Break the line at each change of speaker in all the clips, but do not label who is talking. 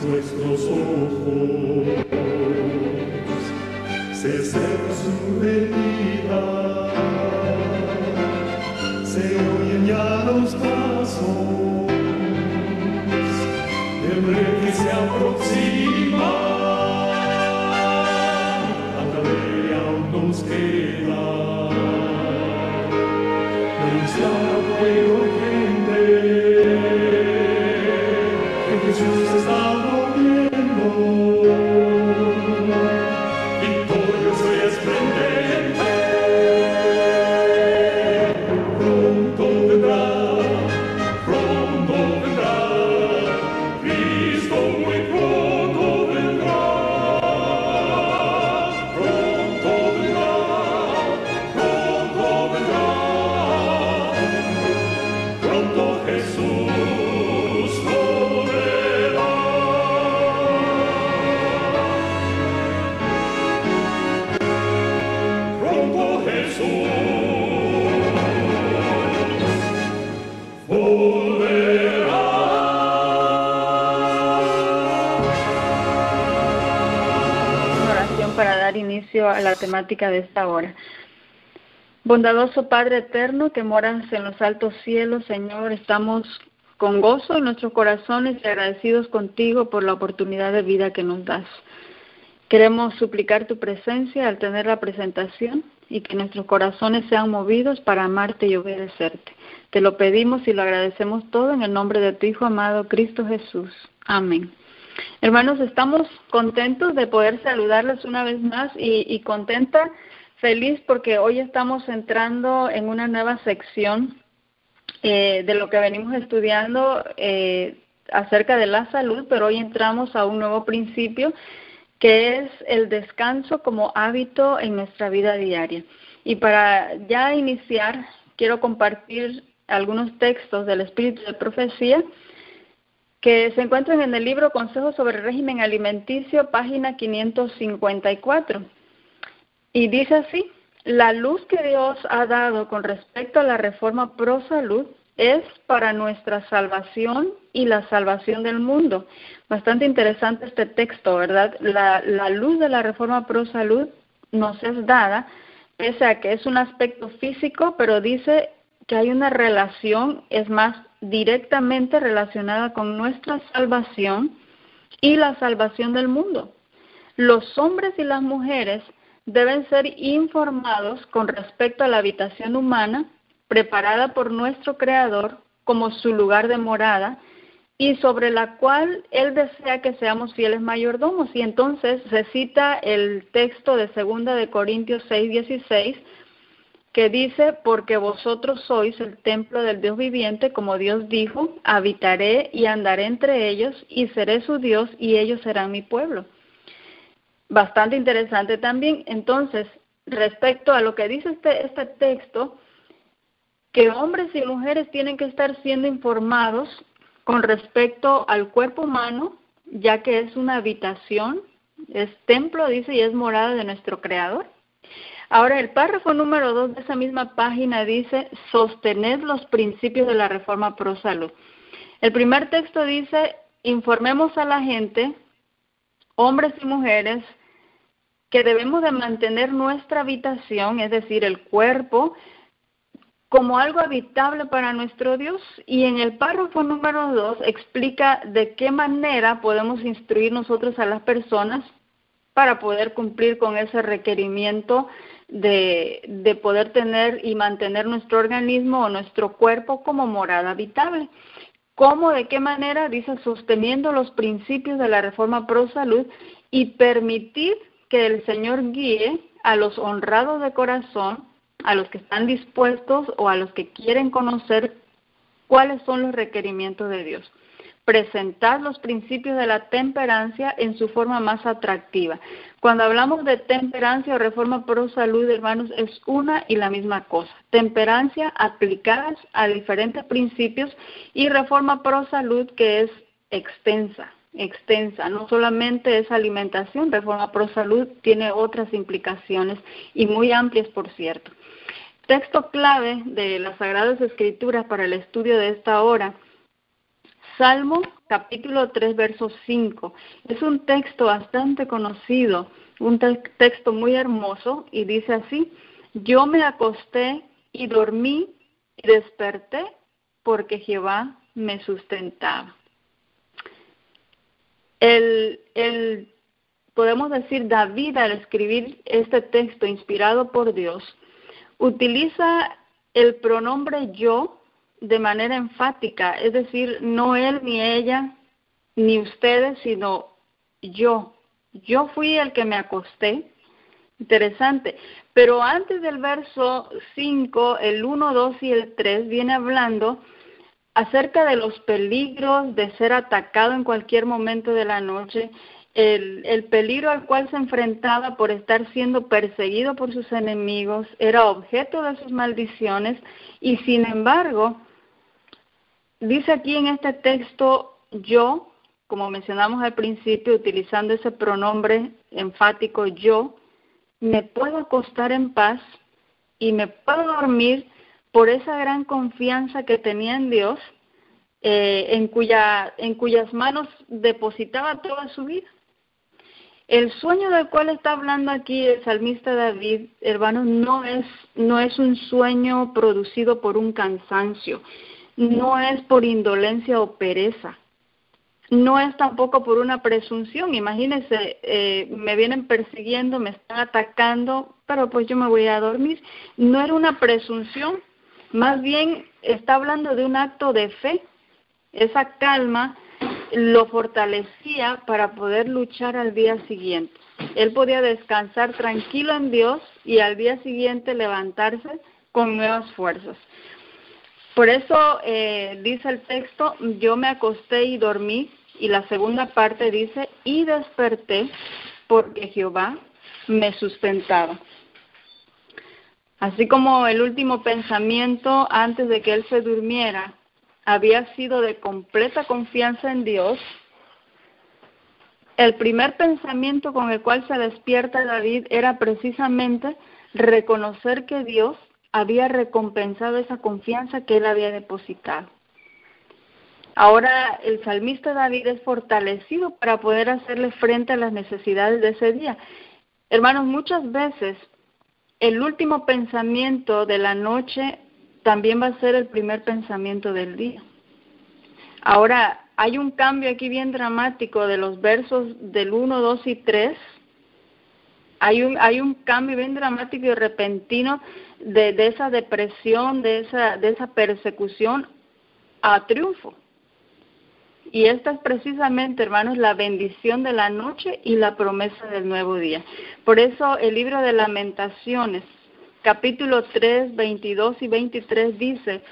nuestros ojos, se seca su herida, se oyen ya los pasos del rey que se aproxima, hasta ver aún nos queda denunciar pueblo y gente que Jesús está volviendo, victorioso y esplendente, pronto vendrá, Cristo muy pronto vendrá, pronto Jesús volverá. Pronto Jesús volverá.
Una oración para dar inicio a la temática de esta hora. Bondadoso Padre eterno que moras en los altos cielos, Señor, estamos con gozo en nuestros corazones y agradecidos contigo por la oportunidad de vida que nos das. Queremos suplicar tu presencia al tener la presentación y que nuestros corazones sean movidos para amarte y obedecerte. Te lo pedimos y lo agradecemos todo en el nombre de tu Hijo amado, Cristo Jesús. Amén. Hermanos, estamos contentos de poder saludarles una vez más y contenta, feliz porque hoy estamos entrando en una nueva sección de lo que venimos estudiando acerca de la salud, pero hoy entramos a un nuevo principio que es el descanso como hábito en nuestra vida diaria. Y para ya iniciar, quiero compartir algunos textos del Espíritu de Profecía que se encuentran en el libro Consejos sobre el Régimen Alimenticio, página 554. Y dice así: la luz que Dios ha dado con respecto a la reforma pro salud es para nuestra salvación y la salvación del mundo. Bastante interesante este texto, ¿verdad? La luz de la reforma pro salud nos es dada, pese a que es un aspecto físico, pero dice que hay una relación, es más, directamente relacionada con nuestra salvación y la salvación del mundo. Los hombres y las mujeres deben ser informados con respecto a la habitación humana preparada por nuestro Creador como su lugar de morada y sobre la cual Él desea que seamos fieles mayordomos. Y entonces se cita el texto de 2 de Corintios 6:16 que dice: porque vosotros sois el templo del Dios viviente, como Dios dijo, habitaré y andaré entre ellos y seré su Dios y ellos serán mi pueblo. Bastante interesante también. Entonces, respecto a lo que dice este texto, que hombres y mujeres tienen que estar siendo informados con respecto al cuerpo humano, ya que es una habitación, es templo, dice, y es morada de nuestro Creador. Ahora, el párrafo número 2 de esa misma página dice: sostened los principios de la reforma pro salud. El primer texto dice: informemos a la gente, hombres y mujeres, que debemos de mantener nuestra habitación, es decir, el cuerpo, como algo habitable para nuestro Dios. Y en el párrafo número 2 explica de qué manera podemos instruir nosotros a las personas para poder cumplir con ese requerimiento de poder tener y mantener nuestro organismo o nuestro cuerpo como morada habitable. ¿Cómo? ¿De qué manera? Dice: sosteniendo los principios de la reforma pro salud y permitir que el Señor guíe a los honrados de corazón, a los que están dispuestos o a los que quieren conocer cuáles son los requerimientos de Dios. Presentar los principios de la temperancia en su forma más atractiva. Cuando hablamos de temperancia o reforma pro salud, hermanos, es una y la misma cosa. Temperancia aplicadas a diferentes principios y reforma pro salud que es extensa, no solamente es alimentación. Reforma pro salud tiene otras implicaciones y muy amplias, por cierto. Texto clave de las Sagradas Escrituras para el estudio de esta hora: Salmo capítulo 3, verso 5. Es un texto bastante conocido, un texto muy hermoso, y dice así: yo me acosté y dormí y desperté porque Jehová me sustentaba. Podemos decir, David, al escribir este texto inspirado por Dios, utiliza el pronombre yo de manera enfática, es decir, no él ni ella ni ustedes, sino yo. Yo fui el que me acosté. Interesante. Pero antes del verso 5, el 1, 2 y el 3 viene hablando acerca de los peligros de ser atacado en cualquier momento de la noche, el peligro al cual se enfrentaba por estar siendo perseguido por sus enemigos, era objeto de sus maldiciones, y sin embargo, dice aquí en este texto, yo, como mencionamos al principio, utilizando ese pronombre enfático, yo, me puedo acostar en paz y me puedo dormir por esa gran confianza que tenía en Dios, en cuyas manos depositaba toda su vida. El sueño del cual está hablando aquí el salmista David, hermanos, no es un sueño producido por un cansancio, no es por indolencia o pereza, no es tampoco por una presunción. Imagínense, me vienen persiguiendo, me están atacando, pero pues yo me voy a dormir. No era una presunción, más bien está hablando de un acto de fe. Esa calma lo fortalecía para poder luchar al día siguiente. Él podía descansar tranquilo en Dios y al día siguiente levantarse con nuevas fuerzas. Por eso dice el texto, yo me acosté y dormí, y la segunda parte dice, y desperté porque Jehová me sustentaba. Así como el último pensamiento antes de que él se durmiera había sido de completa confianza en Dios, el primer pensamiento con el cual se despierta David era precisamente reconocer que Dios había recompensado esa confianza que él había depositado. Ahora el salmista David es fortalecido para poder hacerle frente a las necesidades de ese día. Hermanos, muchas veces el último pensamiento de la noche también va a ser el primer pensamiento del día. Ahora, hay un cambio aquí bien dramático de los versos del 1, 2 y 3. Hay un cambio bien dramático y repentino de esa depresión, de esa persecución a triunfo. Y esta es precisamente, hermanos, la bendición de la noche y la promesa del nuevo día. Por eso el libro de Lamentaciones, capítulo 3, 22 y 23 dice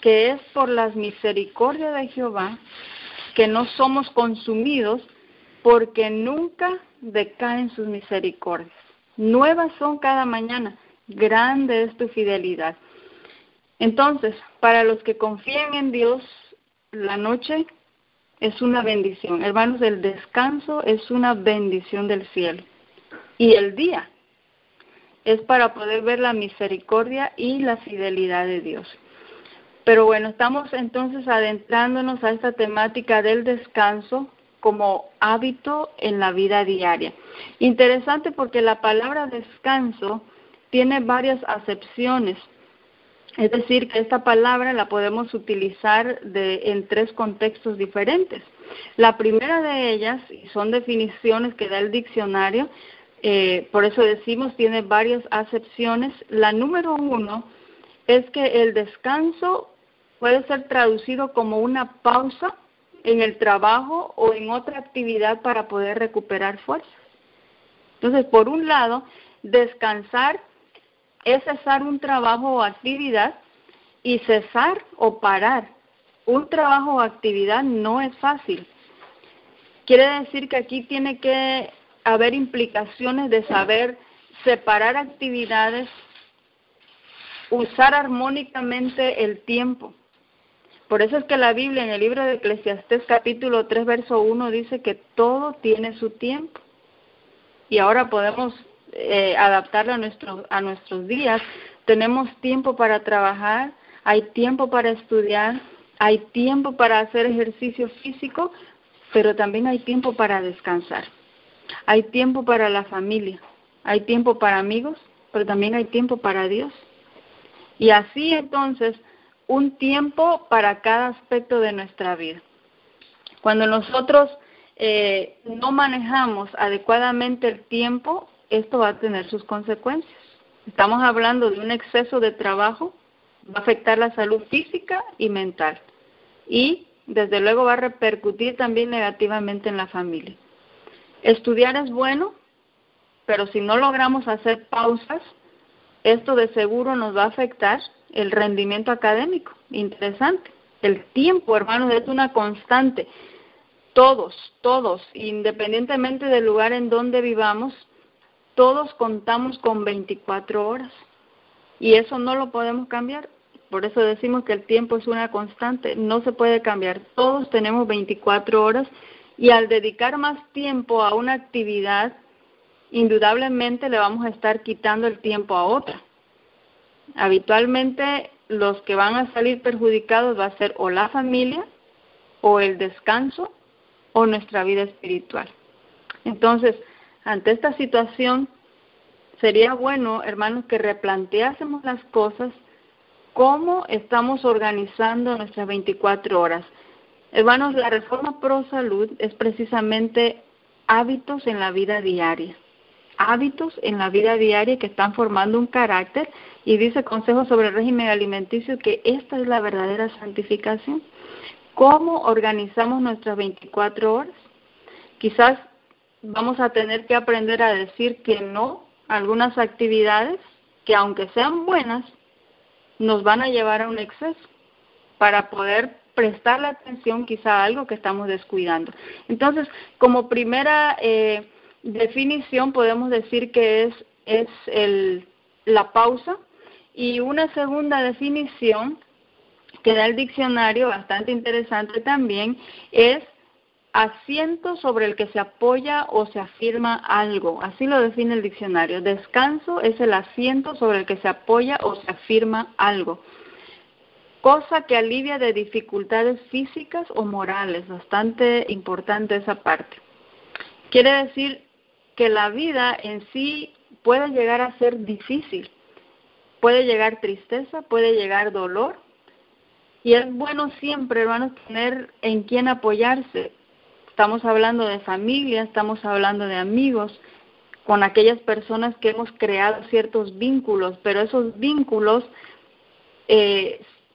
que es por las misericordias de Jehová que no somos consumidos, porque nunca decaen sus misericordias. Nuevas son cada mañana, grande es tu fidelidad. Entonces, para los que confían en Dios, la noche es una bendición. Hermanos, el descanso es una bendición del cielo. Y el día es para poder ver la misericordia y la fidelidad de Dios. Pero bueno, estamos entonces adentrándonos a esta temática del descanso como hábito en la vida diaria. Interesante porque la palabra descanso tiene varias acepciones. Es decir, que esta palabra la podemos utilizar en tres contextos diferentes. La primera de ellas, y son definiciones que da el diccionario, por eso decimos tiene varias acepciones. La número 1 es que el descanso puede ser traducido como una pausa en el trabajo o en otra actividad para poder recuperar fuerzas. Entonces, por un lado, descansar es cesar un trabajo o actividad, y cesar o parar un trabajo o actividad no es fácil. Quiere decir que aquí tiene que haber implicaciones de saber separar actividades, usar armónicamente el tiempo. Por eso es que la Biblia en el libro de Eclesiastés capítulo 3 verso 1 dice que todo tiene su tiempo. Y ahora podemos adaptarlo a nuestros días. Tenemos tiempo para trabajar, hay tiempo para estudiar, Hay tiempo para hacer ejercicio físico, pero también hay tiempo para descansar. Hay tiempo para la familia, hay tiempo para amigos, pero también hay tiempo para Dios. Y así entonces, un tiempo para cada aspecto de nuestra vida. Cuando nosotros no manejamos adecuadamente el tiempo, esto va a tener sus consecuencias. Estamos hablando de un exceso de trabajo, va a afectar la salud física y mental. Y desde luego va a repercutir también negativamente en la familia. Estudiar es bueno, pero si no logramos hacer pausas, esto de seguro nos va a afectar el rendimiento académico. Interesante. El tiempo, hermanos, es una constante. Todos, independientemente del lugar en donde vivamos, todos contamos con 24 horas. Y eso no lo podemos cambiar. Por eso decimos que el tiempo es una constante, no se puede cambiar. Todos tenemos 24 horas y al dedicar más tiempo a una actividad, indudablemente le vamos a estar quitando el tiempo a otra. Habitualmente los que van a salir perjudicados va a ser o la familia, o el descanso, o nuestra vida espiritual. Entonces, ante esta situación, sería bueno, hermanos, que replanteásemos las cosas, cómo estamos organizando nuestras 24 horas. Hermanos, la Reforma Pro Salud es precisamente hábitos en la vida diaria. Hábitos en la vida diaria que están formando un carácter, y dice Consejo sobre el Régimen Alimenticio que esta es la verdadera santificación. ¿Cómo organizamos nuestras 24 horas? Quizás vamos a tener que aprender a decir que no a algunas actividades que, aunque sean buenas, nos van a llevar a un exceso para poder prestar la atención quizá a algo que estamos descuidando. Entonces, como primera definición podemos decir que es la pausa, y una segunda definición que da el diccionario, bastante interesante también, es asiento sobre el que se apoya o se afirma algo. Así lo define el diccionario. Descanso es el asiento sobre el que se apoya o se afirma algo. Cosa que alivia de dificultades físicas o morales. Bastante importante esa parte. Quiere decir que la vida en sí puede llegar a ser difícil. Puede llegar tristeza, puede llegar dolor. Y es bueno siempre, hermanos, tener en quién apoyarse. Estamos hablando de familia, estamos hablando de amigos, con aquellas personas que hemos creado ciertos vínculos, pero esos vínculos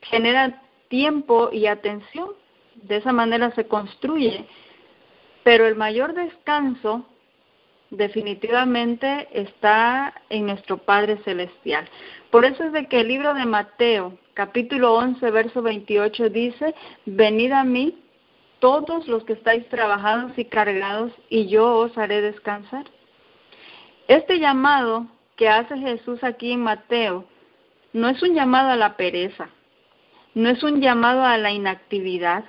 generan tiempo y atención. De esa manera se construye. Pero el mayor descanso definitivamente está en nuestro Padre Celestial. Por eso es de que el libro de Mateo, capítulo 11, verso 28, dice: venid a mí todos los que estáis trabajados y cargados, y yo os haré descansar. Este llamado que hace Jesús aquí en Mateo no es un llamado a la pereza, no es un llamado a la inactividad,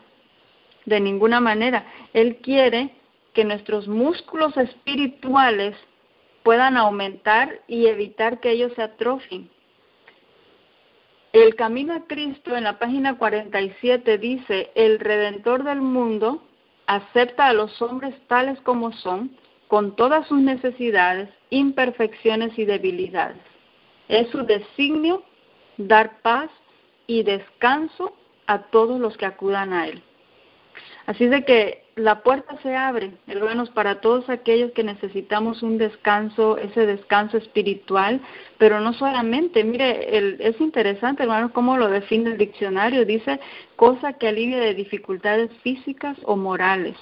de ninguna manera. Él quiere que nuestros músculos espirituales puedan aumentar y evitar que ellos se atrofien. El Camino a Cristo, en la página 47, dice: el Redentor del mundo acepta a los hombres tales como son, con todas sus necesidades, imperfecciones y debilidades. Es su designio dar paz y descanso a todos los que acudan a Él. Así de que la puerta se abre, hermanos, para todos aquellos que necesitamos un descanso, ese descanso espiritual, pero no solamente. Mire, es interesante, hermanos, cómo lo define el diccionario. Dice: cosa que alivia de dificultades físicas o morales.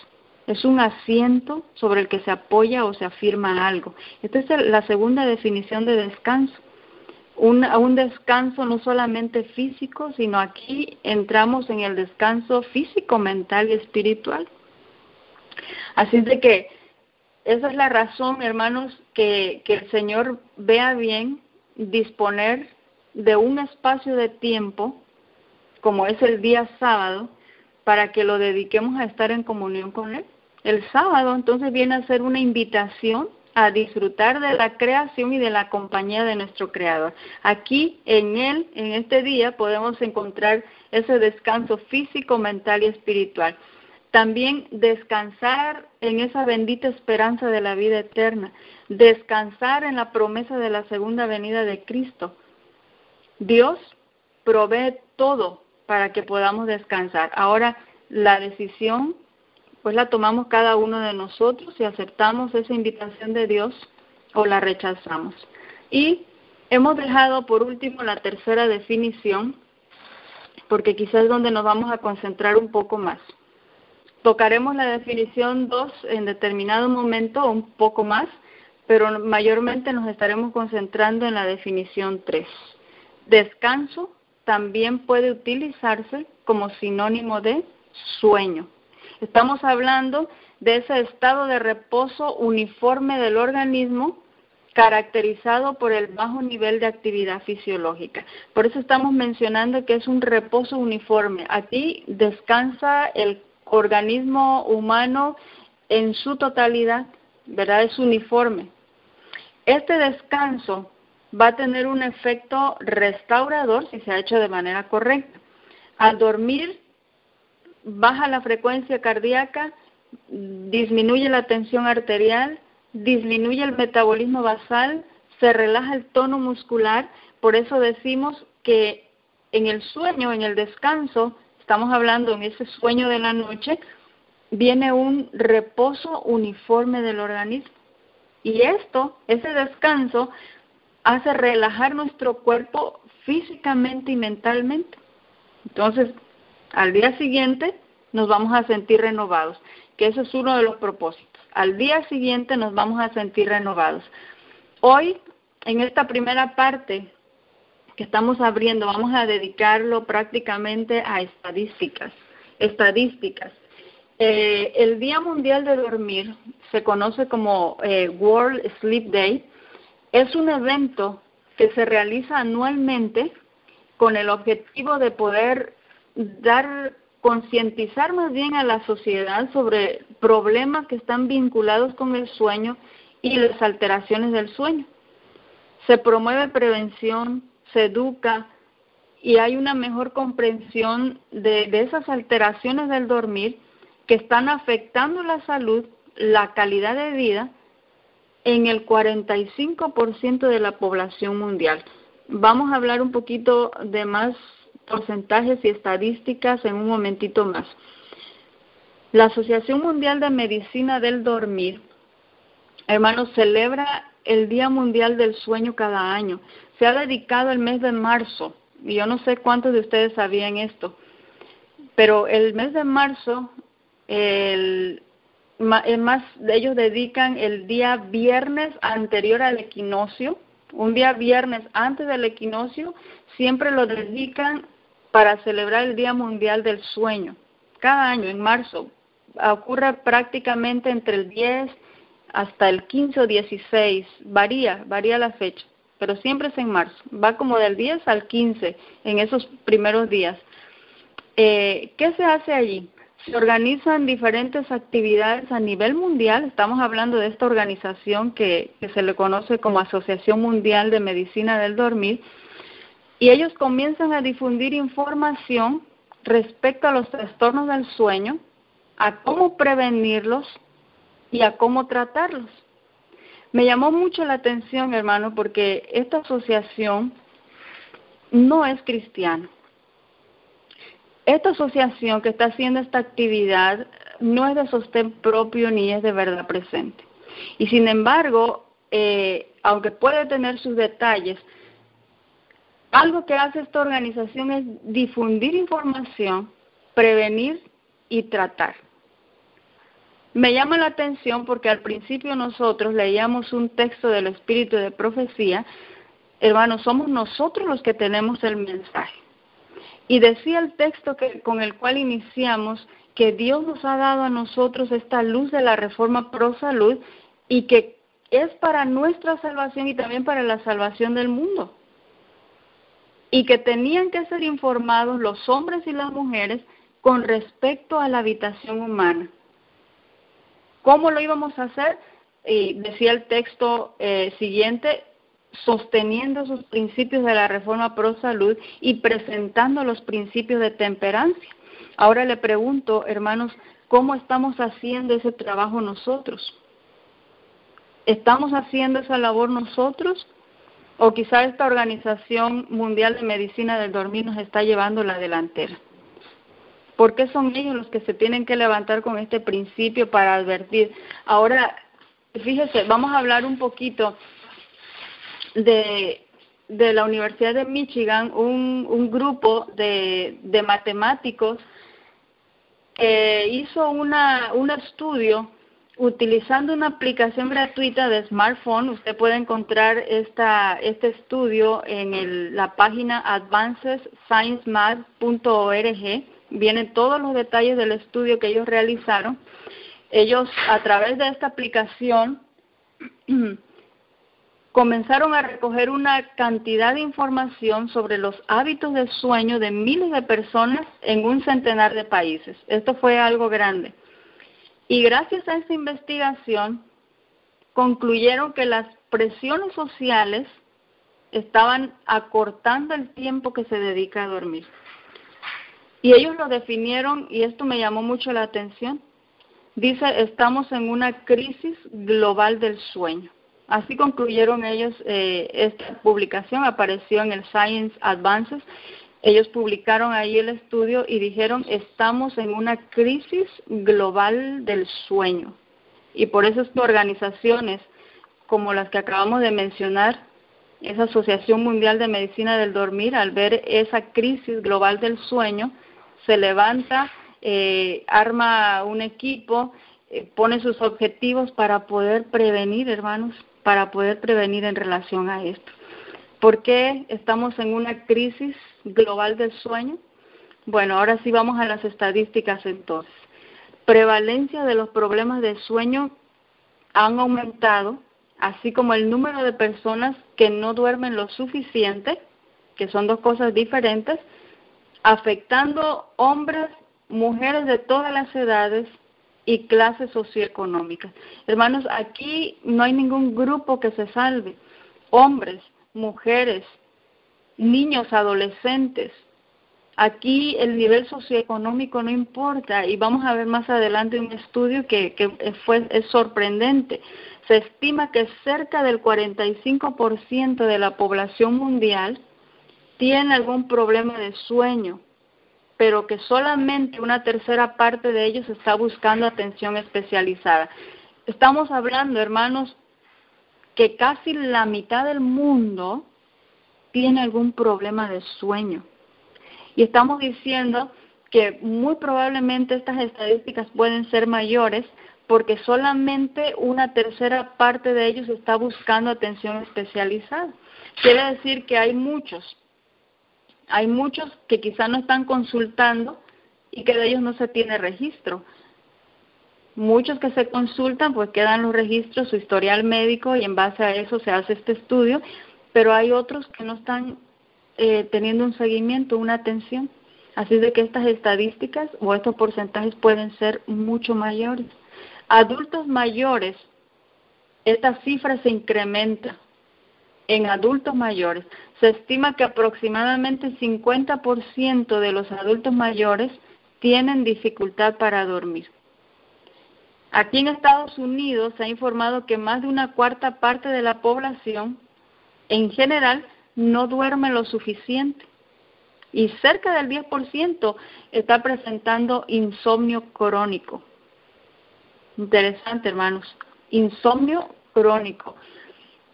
Es un asiento sobre el que se apoya o se afirma algo. Esta es la segunda definición de descanso. Un descanso no solamente físico, sino aquí entramos en el descanso físico, mental y espiritual. Así de que esa es la razón, hermanos, que el Señor vea bien disponer de un espacio de tiempo, como es el día sábado, para que lo dediquemos a estar en comunión con Él. El sábado entonces viene a ser una invitación a disfrutar de la creación y de la compañía de nuestro Creador. Aquí, en Él, en este día, podemos encontrar ese descanso físico, mental y espiritual. También descansar en esa bendita esperanza de la vida eterna, descansar en la promesa de la segunda venida de Cristo. Dios provee todo para que podamos descansar. Ahora, la decisión pues la tomamos cada uno de nosotros si aceptamos esa invitación de Dios o la rechazamos. Y hemos dejado por último la tercera definición, porque quizás es donde nos vamos a concentrar un poco más. Tocaremos la definición 2 en determinado momento, un poco más, pero mayormente nos estaremos concentrando en la definición 3. Descanso también puede utilizarse como sinónimo de sueño. Estamos hablando de ese estado de reposo uniforme del organismo caracterizado por el bajo nivel de actividad fisiológica. Por eso estamos mencionando que es un reposo uniforme. Aquí descansa el organismo humano en su totalidad, ¿verdad? Es uniforme. Este descanso va a tener un efecto restaurador si se ha hecho de manera correcta. Al dormir, baja la frecuencia cardíaca, disminuye la tensión arterial, disminuye el metabolismo basal, se relaja el tono muscular. Por eso decimos que en el sueño, en el descanso, estamos hablando en ese sueño de la noche, viene un reposo uniforme del organismo. Y ese descanso, hace relajar nuestro cuerpo físicamente y mentalmente. Entonces, al día siguiente nos vamos a sentir renovados, que ese es uno de los propósitos. Al día siguiente nos vamos a sentir renovados. Hoy, en esta primera parte que estamos abriendo, vamos a dedicarlo prácticamente a estadísticas. El Día Mundial de Dormir se conoce como World Sleep Day. Es un evento que se realiza anualmente con el objetivo de poder concientizar más bien a la sociedad sobre problemas que están vinculados con el sueño y las alteraciones del sueño. Se promueve prevención, se educa y hay una mejor comprensión de esas alteraciones del dormir que están afectando la salud, la calidad de vida en el 45% de la población mundial. Vamos a hablar un poquito de más porcentajes y estadísticas en un momentito más. La Asociación Mundial de Medicina del Dormir, hermanos, celebra el Día Mundial del Sueño cada año. Se ha dedicado el mes de marzo, y yo no sé cuántos de ustedes sabían esto, pero el mes de marzo, ellos dedican el día viernes anterior al equinoccio, un día viernes antes del equinoccio, siempre lo dedican para celebrar el Día Mundial del Sueño. Cada año, en marzo, ocurre prácticamente entre el 10 hasta el 15 o 16, varía la fecha, pero siempre es en marzo, va como del 10 al 15 en esos primeros días. ¿Qué se hace allí? Se organizan diferentes actividades a nivel mundial. Estamos hablando de esta organización que se le conoce como Asociación Mundial de Medicina del Dormir, y ellos comienzan a difundir información respecto a los trastornos del sueño, a cómo prevenirlos y a cómo tratarlos. Me llamó mucho la atención, hermano, porque esta asociación no es cristiana. Esta asociación que está haciendo esta actividad no es de sostén propio ni es de verdad presente. Y sin embargo, aunque puede tener sus detalles, algo que hace esta organización es difundir información, prevenir y tratar. Me llama la atención porque al principio nosotros leíamos un texto del Espíritu de Profecía. Hermanos, somos nosotros los que tenemos el mensaje. Y decía el texto con el cual iniciamos que Dios nos ha dado a nosotros esta luz de la Reforma Pro Salud y que es para nuestra salvación y también para la salvación del mundo. Y que tenían que ser informados los hombres y las mujeres con respecto a la habitación humana. ¿Cómo lo íbamos a hacer? y decía el texto siguiente, sosteniendo sus principios de la reforma pro salud y presentando los principios de temperancia. Ahora le pregunto, hermanos, ¿cómo estamos haciendo ese trabajo nosotros? ¿Estamos haciendo esa labor nosotros? ¿O quizá esta Organización Mundial de Medicina del Dormir nos está llevando la delantera? ¿Por qué son ellos los que se tienen que levantar con este principio para advertir? Ahora, fíjese, vamos a hablar un poquito de la Universidad de Michigan, un grupo de matemáticos que hizo un estudio utilizando una aplicación gratuita de smartphone. Usted puede encontrar este estudio en la página advancesciencemath.org. Vienen todos los detalles del estudio que ellos realizaron. Ellos, a través de esta aplicación, comenzaron a recoger una cantidad de información sobre los hábitos de sueño de miles de personas en un centenar de países. Esto fue algo grande. Y gracias a esta investigación, concluyeron que las presiones sociales estaban acortando el tiempo que se dedica a dormir. Y ellos lo definieron, y esto me llamó mucho la atención. Dice, estamos en una crisis global del sueño. Así concluyeron ellos. Esta publicación apareció en el Science Advances. Ellos publicaron ahí el estudio y dijeron, estamos en una crisis global del sueño. Y por eso es que organizaciones como las que acabamos de mencionar, esa Asociación Mundial de Medicina del Dormir, al ver esa crisis global del sueño, se levanta, arma un equipo, pone sus objetivos para poder prevenir, hermanos, para poder prevenir en relación a esto. ¿Por qué estamos en una crisis global del sueño? Bueno, ahora sí vamos a las estadísticas entonces. Prevalencia de los problemas de sueño han aumentado, así como el número de personas que no duermen lo suficiente, que son dos cosas diferentes, afectando hombres, mujeres de todas las edades y clases socioeconómicas. Hermanos, aquí no hay ningún grupo que se salve. Hombres, mujeres, niños, adolescentes. Aquí el nivel socioeconómico no importa, y vamos a ver más adelante un estudio que es sorprendente. Se estima que cerca del 45% de la población mundial tiene algún problema de sueño, pero que solamente una tercera parte de ellos está buscando atención especializada. Estamos hablando, hermanos, que casi la mitad del mundo tiene algún problema de sueño. Y estamos diciendo que muy probablemente estas estadísticas pueden ser mayores porque solamente una tercera parte de ellos está buscando atención especializada. Quiere decir que hay muchos que quizá no están consultando y que de ellos no se tiene registro. Muchos que se consultan, pues quedan los registros, su historial médico, y en base a eso se hace este estudio, pero hay otros que no están teniendo un seguimiento, una atención. Así de que estas estadísticas o estos porcentajes pueden ser mucho mayores. Adultos mayores, esta cifra se incrementa. En adultos mayores, se estima que aproximadamente 50% de los adultos mayores tienen dificultad para dormir. Aquí en Estados Unidos se ha informado que más de una cuarta parte de la población, en general, no duerme lo suficiente. Y cerca del 10% está presentando insomnio crónico. Interesante, hermanos. Insomnio crónico.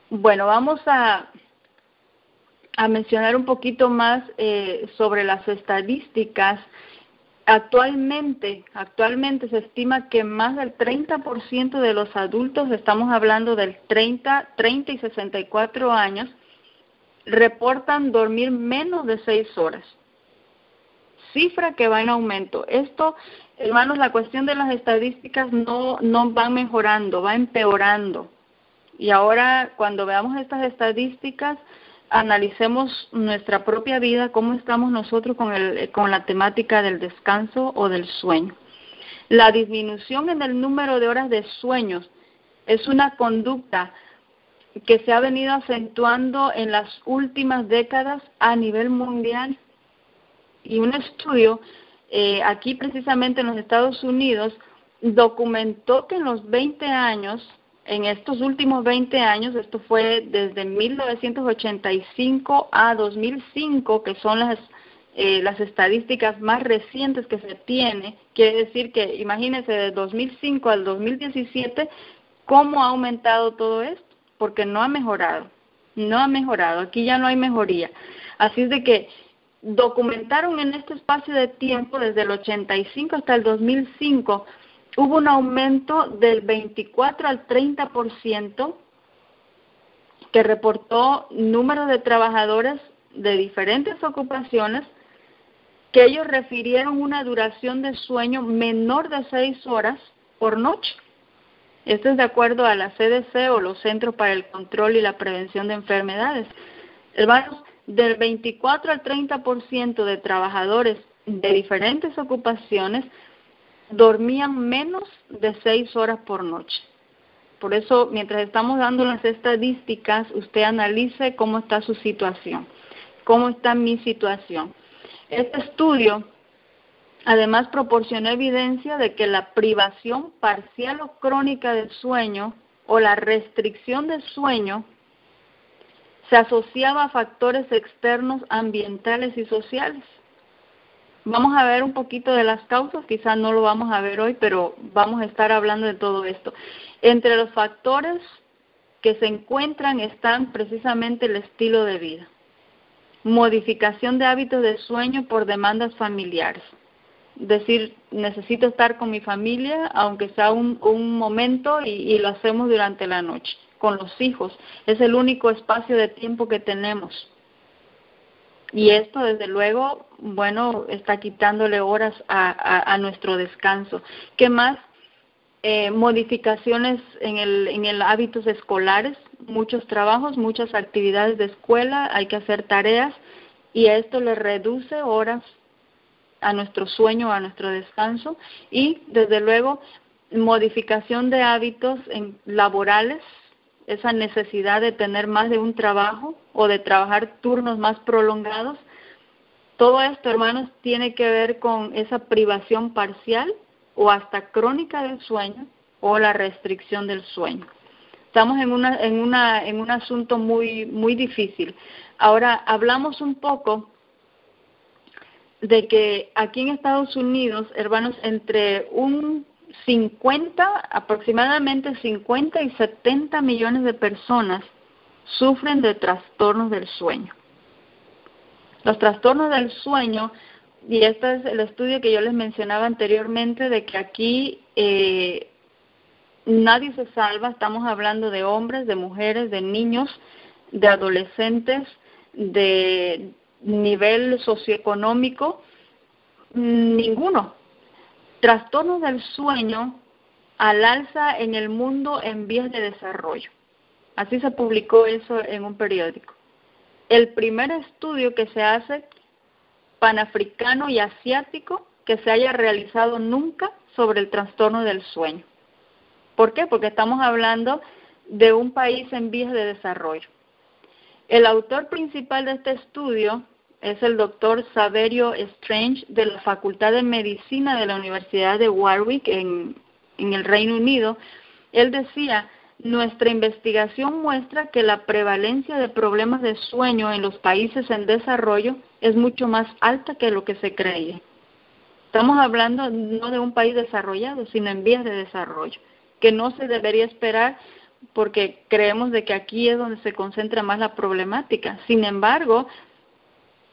Bueno, vamos a mencionar un poquito más sobre las estadísticas. Actualmente se estima que más del 30% de los adultos, estamos hablando del 30 y 64 años, reportan dormir menos de 6 horas. Cifra que va en aumento. Esto, hermanos, la cuestión de las estadísticas no va mejorando, va empeorando. Y ahora, cuando veamos estas estadísticas, analicemos nuestra propia vida, cómo estamos nosotros con la temática del descanso o del sueño. La disminución en el número de horas de sueños Es una conducta que se ha venido acentuando en las últimas décadas a nivel mundial. Y un estudio aquí precisamente en los Estados Unidos documentó que en los 20 años, en estos últimos 20 años, esto fue desde 1985 a 2005, que son las estadísticas más recientes que se tiene, quiere decir que, imagínense, de 2005 al 2017, ¿cómo ha aumentado todo esto? Porque no ha mejorado, aquí ya no hay mejoría. Así es de que documentaron en este espacio de tiempo, desde el 85 hasta el 2005, hubo un aumento del 24 al 30% que reportó número de trabajadores de diferentes ocupaciones que ellos refirieron una duración de sueño menor de 6 horas por noche. Esto es de acuerdo a la CDC o los Centros para el Control y la Prevención de Enfermedades. Hermanos, del 24 al 30% de trabajadores de diferentes ocupaciones dormían menos de 6 horas por noche. Por eso, mientras estamos dando las estadísticas, usted analice cómo está su situación, cómo está mi situación. Este estudio, además, proporcionó evidencia de que la privación parcial o crónica del sueño o la restricción del sueño se asociaba a factores externos, ambientales y sociales. Vamos a ver un poquito de las causas, quizás no lo vamos a ver hoy, pero vamos a estar hablando de todo esto. Entre los factores que se encuentran están precisamente el estilo de vida, modificación de hábitos de sueño por demandas familiares. Es decir, necesito estar con mi familia, aunque sea un momento, y lo hacemos durante la noche, con los hijos. Es el único espacio de tiempo que tenemos. Y esto, desde luego, bueno, está quitándole horas a nuestro descanso. ¿Qué más? Modificaciones en el hábitos escolares, muchos trabajos, muchas actividades de escuela, hay que hacer tareas, y esto le reduce horas a nuestro sueño, a nuestro descanso. Y, desde luego, modificación de hábitos laborales, esa necesidad de tener más de un trabajo o de trabajar turnos más prolongados. Todo esto, hermanos, tiene que ver con esa privación parcial o hasta crónica del sueño o la restricción del sueño. Estamos en un asunto muy difícil. Ahora, hablamos un poco de que aquí en Estados Unidos, hermanos, entre aproximadamente 50 y 70 millones de personas sufren de trastornos del sueño. Los trastornos del sueño, y este es el estudio que yo les mencionaba anteriormente, de que aquí nadie se salva. Estamos hablando de hombres, de mujeres, de niños, de adolescentes, de nivel socioeconómico, ninguno. Trastornos del sueño al alza en el mundo en vías de desarrollo. Así se publicó eso en un periódico. El primer estudio que se hace panafricano y asiático que se haya realizado nunca sobre el trastorno del sueño. ¿Por qué? Porque estamos hablando de un país en vías de desarrollo. El autor principal de este estudio es el doctor Saverio Strange, de la Facultad de Medicina de la Universidad de Warwick en el Reino Unido. Él decía: nuestra investigación muestra que la prevalencia de problemas de sueño en los países en desarrollo es mucho más alta que lo que se creía. Estamos hablando no de un país desarrollado, sino en vías de desarrollo, que no se debería esperar porque creemos de que aquí es donde se concentra más la problemática. Sin embargo,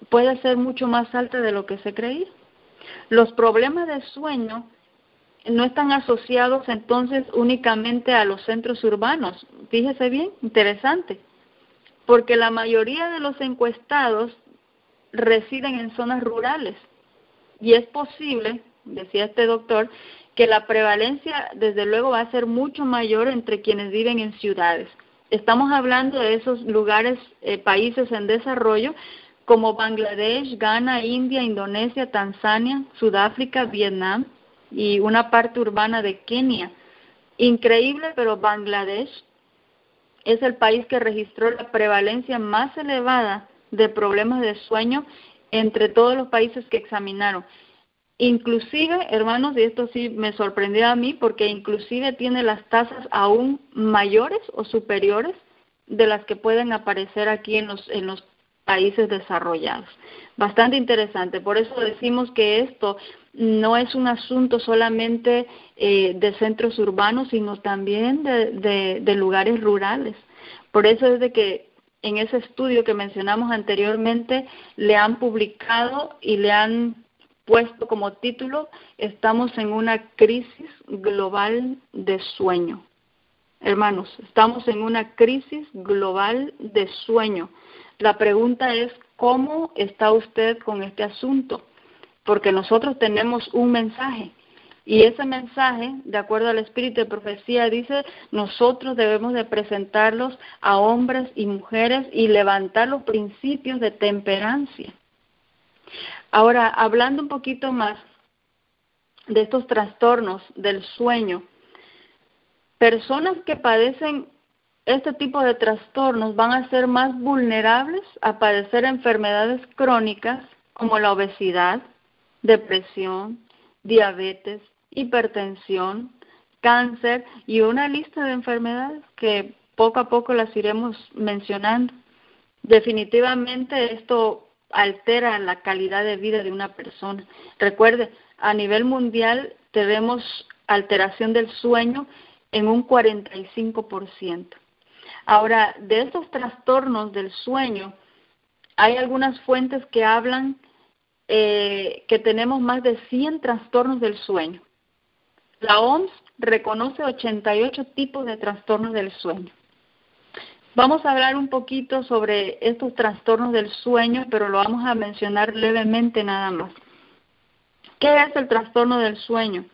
puede ser mucho más alta de lo que se creía. Los problemas de sueño no están asociados entonces únicamente a los centros urbanos. Fíjese bien, interesante, porque la mayoría de los encuestados residen en zonas rurales y es posible, decía este doctor, que la prevalencia desde luego va a ser mucho mayor entre quienes viven en ciudades. Estamos hablando de esos lugares, países en desarrollo como Bangladesh, Ghana, India, Indonesia, Tanzania, Sudáfrica, Vietnam y una parte urbana de Kenia. Increíble, pero Bangladesh es el país que registró la prevalencia más elevada de problemas de sueño entre todos los países que examinaron. Inclusive, hermanos, y esto sí me sorprendió a mí, porque inclusive tiene las tasas aún mayores o superiores de las que pueden aparecer aquí en los países desarrollados. Bastante interesante. Por eso decimos que esto no es un asunto solamente de centros urbanos, sino también de lugares rurales. Por eso es de que en ese estudio que mencionamos anteriormente le han publicado y le han puesto como título: estamos en una crisis global de sueño. Hermanos, estamos en una crisis global de sueño. La pregunta es, ¿cómo está usted con este asunto? Porque nosotros tenemos un mensaje, y ese mensaje, de acuerdo al espíritu de profecía, dice: nosotros debemos de presentarlos a hombres y mujeres y levantar los principios de temperancia. Ahora, hablando un poquito más de estos trastornos del sueño, personas que padecen este tipo de trastornos van a ser más vulnerables a padecer enfermedades crónicas como la obesidad, depresión, diabetes, hipertensión, cáncer y una lista de enfermedades que poco a poco las iremos mencionando. Definitivamente esto altera la calidad de vida de una persona. Recuerde, a nivel mundial tenemos alteración del sueño en un 45%. Ahora, de estos trastornos del sueño, hay algunas fuentes que hablan que tenemos más de 100 trastornos del sueño. La OMS reconoce 88 tipos de trastornos del sueño. Vamos a hablar un poquito sobre estos trastornos del sueño, pero lo vamos a mencionar levemente nada más. ¿Qué es el trastorno del sueño?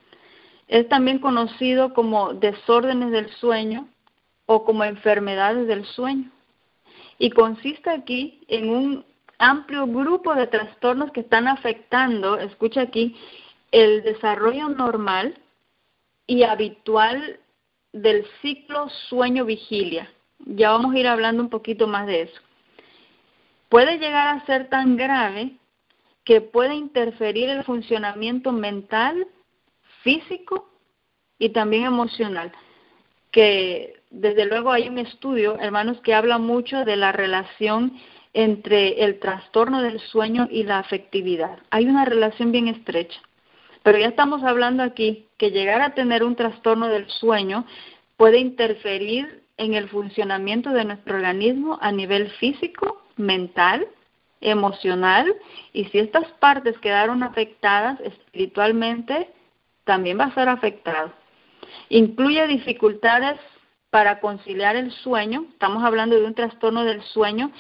Es también conocido como desórdenes del sueño o como enfermedades del sueño. Y consiste aquí en un amplio grupo de trastornos que están afectando, escucha aquí, el desarrollo normal y habitual del ciclo sueño-vigilia. Ya vamos a ir hablando un poquito más de eso. Puede llegar a ser tan grave que puede interferir el funcionamiento mental, físico y también emocional. Que desde luego hay un estudio, hermanos, que habla mucho de la relación entre el trastorno del sueño y la afectividad. Hay una relación bien estrecha. Pero ya estamos hablando aquí que llegar a tener un trastorno del sueño puede interferir en el funcionamiento de nuestro organismo a nivel físico, mental, emocional, y si estas partes quedaron afectadas espiritualmente, también va a ser afectado. Incluye dificultades para conciliar el sueño. Estamos hablando de un trastorno del sueño.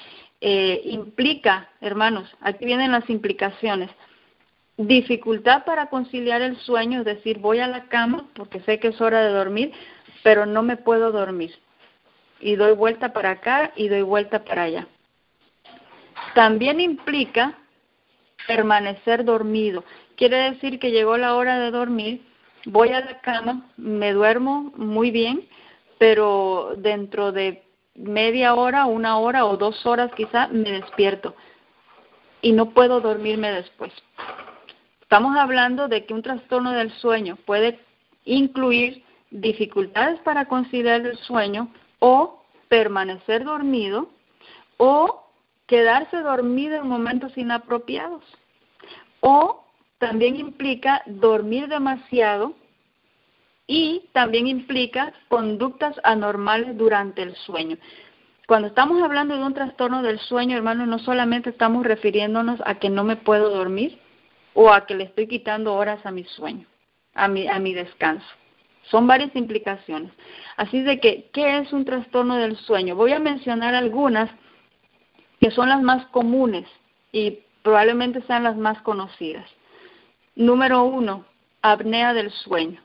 Implica, hermanos, aquí vienen las implicaciones. Dificultad para conciliar el sueño, es decir, voy a la cama porque sé que es hora de dormir, pero no me puedo dormir. Y doy vuelta para acá y doy vuelta para allá. También implica permanecer dormido. Quiere decir que llegó la hora de dormir, voy a la cama, me duermo muy bien, pero dentro de media hora, 1 hora o 2 horas quizá me despierto y no puedo dormirme después. Estamos hablando de que un trastorno del sueño puede incluir dificultades para conciliar el sueño o permanecer dormido o quedarse dormido en momentos inapropiados. O también implica dormir demasiado y también implica conductas anormales durante el sueño. Cuando estamos hablando de un trastorno del sueño, hermanos, no solamente estamos refiriéndonos a que no me puedo dormir o a que le estoy quitando horas a mi sueño, a mi descanso. Son varias implicaciones. Así de que, ¿qué es un trastorno del sueño? Voy a mencionar algunas que son las más comunes y probablemente sean las más conocidas. Número 1, apnea del sueño.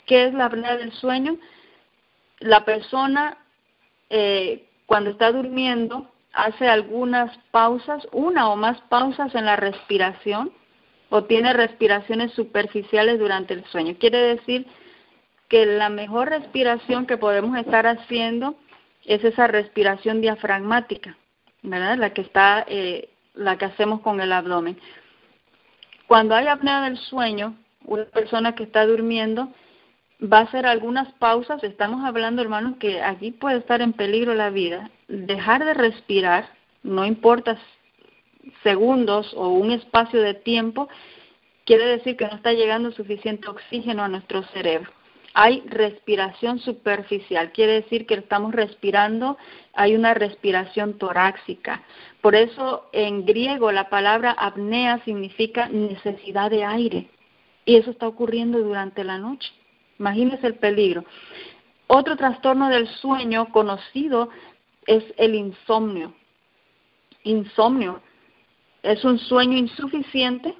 ¿Qué es la apnea del sueño? La persona cuando está durmiendo hace algunas pausas, 1 o más pausas en la respiración o tiene respiraciones superficiales durante el sueño. Quiere decir que la mejor respiración que podemos estar haciendo es esa respiración diafragmática, ¿verdad? La que hacemos con el abdomen. Cuando hay apnea del sueño, una persona que está durmiendo va a hacer algunas pausas. Estamos hablando, hermanos, que aquí puede estar en peligro la vida. Dejar de respirar, no importa segundos o un espacio de tiempo, quiere decir que no está llegando suficiente oxígeno a nuestro cerebro. Hay respiración superficial, quiere decir que estamos respirando, hay una respiración torácica. Por eso en griego la palabra apnea significa necesidad de aire, y eso está ocurriendo durante la noche. Imagínese el peligro. Otro trastorno del sueño conocido es el insomnio. Insomnio es un sueño insuficiente.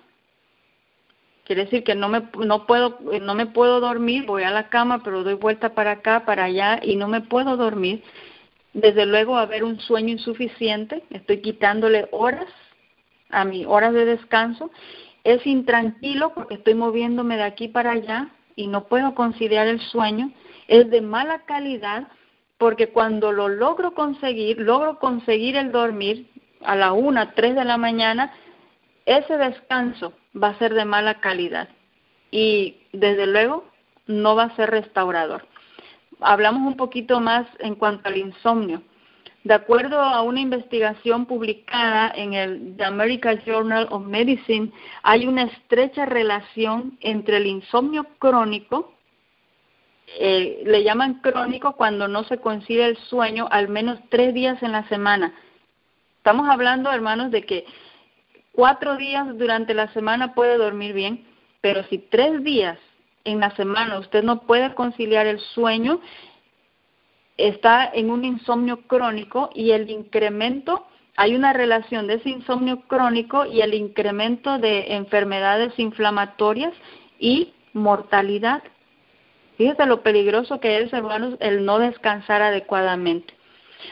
Quiere decir que no me puedo dormir, voy a la cama, pero doy vuelta para acá, para allá, y no me puedo dormir. Desde luego va a haber un sueño insuficiente, estoy quitándole horas a mis horas de descanso. Es intranquilo porque estoy moviéndome de aquí para allá y no puedo conciliar el sueño. Es de mala calidad porque cuando logro conseguir el dormir a la 1, 3 de la mañana, ese descanso va a ser de mala calidad y desde luego no va a ser restaurador. Hablamos un poquito más en cuanto al insomnio. De acuerdo a una investigación publicada en el The American Journal of Medicine, hay una estrecha relación entre el insomnio crónico, le llaman crónico cuando no se concilia el sueño al menos 3 días en la semana. Estamos hablando, hermanos, de que 4 días durante la semana puede dormir bien, pero si 3 días en la semana usted no puede conciliar el sueño, está en un insomnio crónico y el incremento, hay una relación de ese insomnio crónico y el incremento de enfermedades inflamatorias y mortalidad. Fíjese lo peligroso que es, hermanos, el no descansar adecuadamente.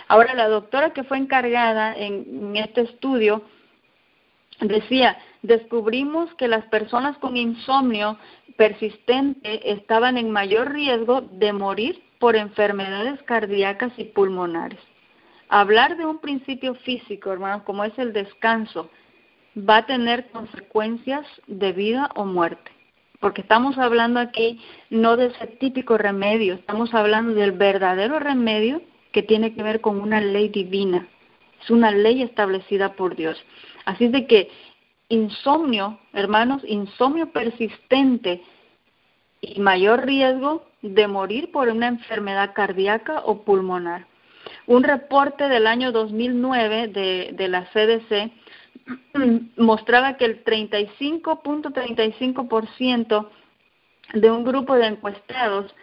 Ahora, la doctora que fue encargada en este estudio decía, descubrimos que las personas con insomnio persistente estaban en mayor riesgo de morir por enfermedades cardíacas y pulmonares. Hablar de un principio físico, hermanos, como es el descanso, va a tener consecuencias de vida o muerte. Porque estamos hablando aquí no de ese típico remedio, estamos hablando del verdadero remedio que tiene que ver con una ley divina. Es una ley establecida por Dios. Así de que insomnio, hermanos, insomnio persistente y mayor riesgo de morir por una enfermedad cardíaca o pulmonar. Un reporte del año 2009 de la CDC mostraba que el 35.35% de un grupo de encuestados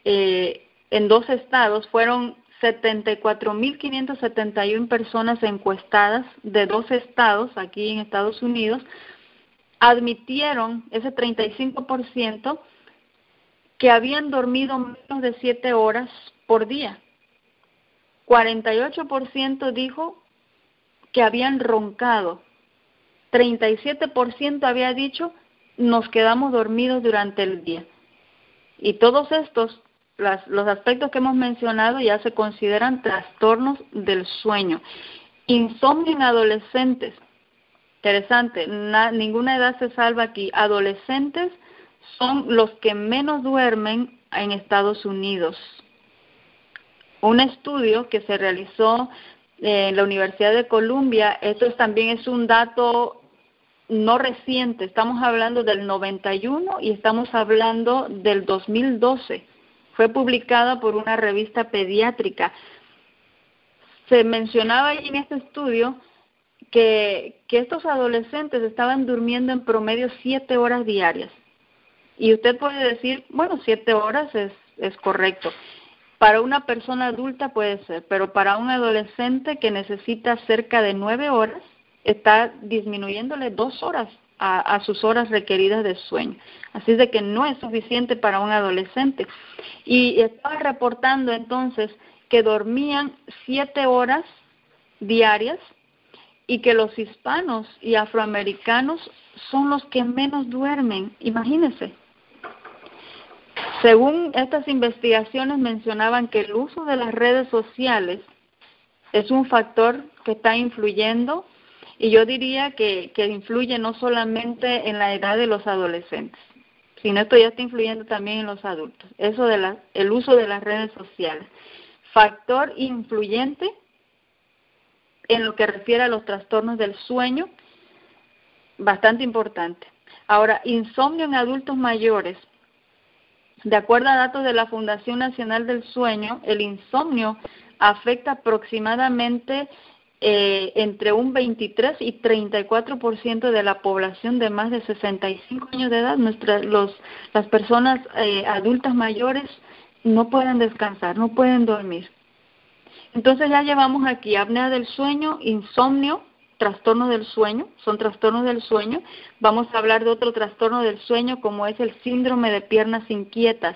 en 2 estados, fueron 74.571 personas encuestadas de 2 estados aquí en Estados Unidos, admitieron ese 35% que habían dormido menos de 7 horas por día. 48% dijo que habían roncado. 37% había dicho nos quedamos dormidos durante el día. Y todos estos, los aspectos que hemos mencionado ya se consideran trastornos del sueño. Insomnio en adolescentes. Interesante, ninguna edad se salva aquí. Adolescentes son los que menos duermen en Estados Unidos. Un estudio que se realizó en la Universidad de Columbia, esto también es un dato no reciente, estamos hablando del 91 y estamos hablando del 2012. Fue publicada por una revista pediátrica. Se mencionaba ahí en este estudio que estos adolescentes estaban durmiendo en promedio 7 horas diarias. Y usted puede decir, bueno, 7 horas es correcto. Para una persona adulta puede ser, pero para un adolescente que necesita cerca de 9 horas, está disminuyéndole 2 horas a sus horas requeridas de sueño. Así es de que no es suficiente para un adolescente. Y estaba reportando entonces que dormían 7 horas diarias y que los hispanos y afroamericanos son los que menos duermen. Imagínense. Según estas investigaciones mencionaban que el uso de las redes sociales es un factor que está influyendo, y yo diría que influye no solamente en la edad de los adolescentes, sino esto ya está influyendo también en los adultos. Eso de el uso de las redes sociales. Factor influyente en lo que refiere a los trastornos del sueño, bastante importante. Ahora, insomnio en adultos mayores. De acuerdo a datos de la Fundación Nacional del Sueño, el insomnio afecta aproximadamente entre un 23 y 34% de la población de más de 65 años de edad. Las personas adultas mayores no pueden descansar, no pueden dormir. Entonces ya llevamos aquí apnea del sueño, insomnio, trastorno del sueño, son trastornos del sueño. Vamos a hablar de otro trastorno del sueño como es el síndrome de piernas inquietas.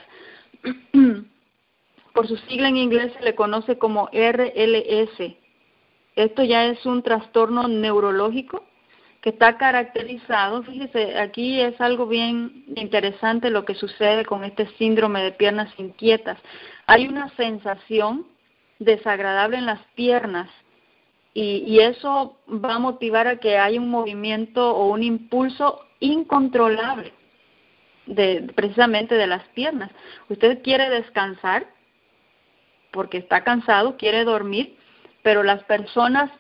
Por su sigla en inglés se le conoce como RLS. Esto ya es un trastorno neurológico que está caracterizado, fíjese, aquí es algo bien interesante lo que sucede con este síndrome de piernas inquietas. Hay una sensación desagradable en las piernas y eso va a motivar a que haya un movimiento o un impulso incontrolable precisamente de las piernas. Usted quiere descansar porque está cansado, quiere dormir, pero las personas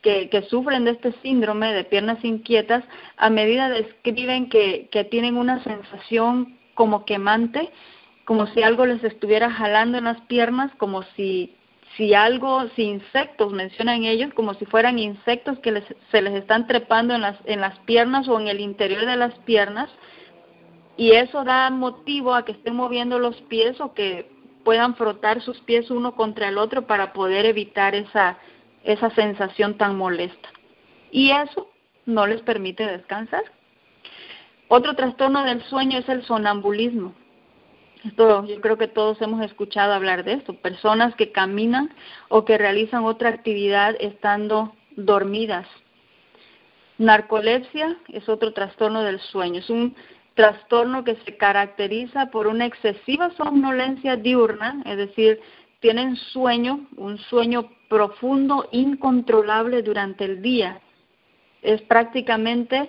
que sufren de este síndrome de piernas inquietas, a medida describen que tienen una sensación como quemante, como si algo les estuviera jalando en las piernas, como si insectos, mencionan ellos, como si fueran insectos que se les están trepando en las piernas o en el interior de las piernas, y eso da motivo a que estén moviendo los pies o que puedan frotar sus pies uno contra el otro para poder evitar esa sensación tan molesta. Y eso no les permite descansar. Otro trastorno del sueño es el sonambulismo. Esto yo creo que todos hemos escuchado hablar de esto. Personas que caminan o que realizan otra actividad estando dormidas. Narcolepsia es otro trastorno del sueño. Es un trastorno que se caracteriza por una excesiva somnolencia diurna, es decir, tienen un sueño profundo, incontrolable durante el día. Es prácticamente,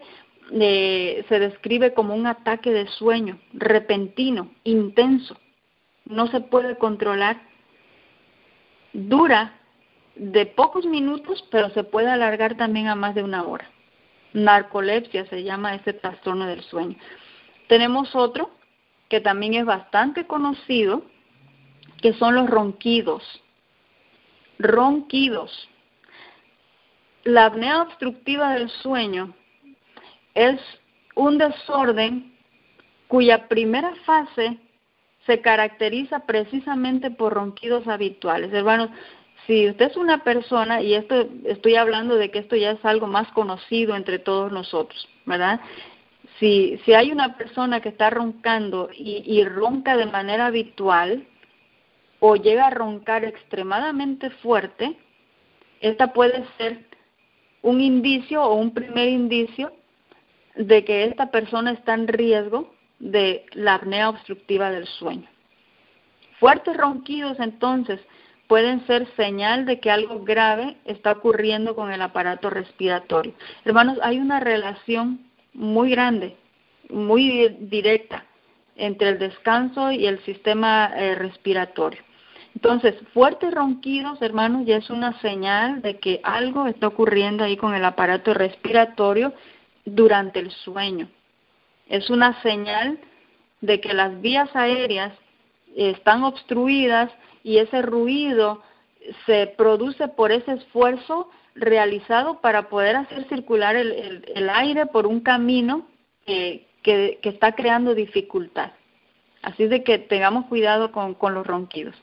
se describe como un ataque de sueño, repentino, intenso, no se puede controlar, dura de pocos minutos, pero se puede alargar también a más de una hora. Narcolepsia se llama ese trastorno del sueño. Tenemos otro que también es bastante conocido, que son los ronquidos. Ronquidos. La apnea obstructiva del sueño es un desorden cuya primera fase se caracteriza precisamente por ronquidos habituales. Hermanos, si usted es una persona, y estoy hablando de que esto ya es algo más conocido entre todos nosotros, ¿verdad? Si hay una persona que está roncando y ronca de manera habitual o llega a roncar extremadamente fuerte, esta puede ser un indicio o un primer indicio de que esta persona está en riesgo de la apnea obstructiva del sueño. Fuertes ronquidos entonces pueden ser señal de que algo grave está ocurriendo con el aparato respiratorio. Hermanos, hay una relación muy grande, muy directa entre el descanso y el sistema respiratorio. Entonces, fuertes ronquidos, hermanos, ya es una señal de que algo está ocurriendo ahí con el aparato respiratorio durante el sueño. Es una señal de que las vías aéreas están obstruidas y ese ruido se produce por ese esfuerzo realizado para poder hacer circular el aire por un camino que está creando dificultad. Así de que tengamos cuidado con los ronquidos.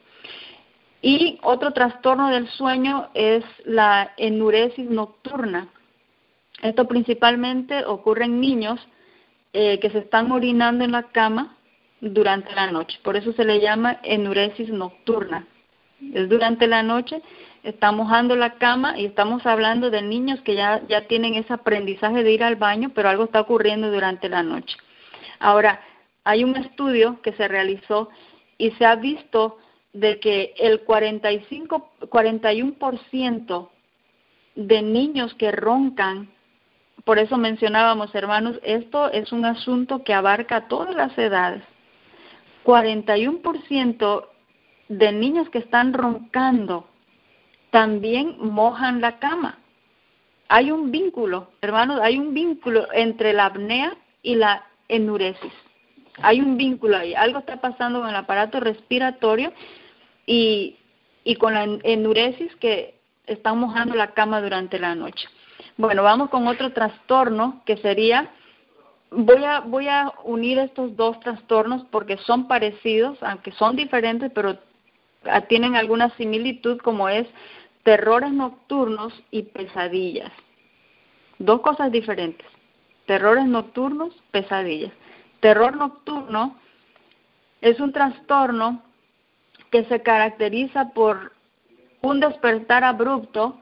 Y otro trastorno del sueño es la enuresis nocturna. Esto principalmente ocurre en niños que se están orinando en la cama durante la noche. Por eso se le llama enuresis nocturna. Es durante la noche, está mojando la cama y estamos hablando de niños que ya tienen ese aprendizaje de ir al baño, pero algo está ocurriendo durante la noche. Ahora, hay un estudio que se realizó y se ha visto de que el 41% de niños que roncan, por eso mencionábamos, hermanos, esto es un asunto que abarca todas las edades. 41% de niños que están roncando también mojan la cama. Hay un vínculo, hermanos, hay un vínculo entre la apnea y la enuresis. Hay un vínculo ahí. Algo está pasando con el aparato respiratorio y con la enuresis, que están mojando la cama durante la noche. Bueno, vamos con otro trastorno que sería, voy a unir estos dos trastornos porque son parecidos, aunque son diferentes, pero tienen alguna similitud, como es terrores nocturnos y pesadillas. Dos cosas diferentes: terrores nocturnos, pesadillas. Terror nocturno es un trastorno que se caracteriza por un despertar abrupto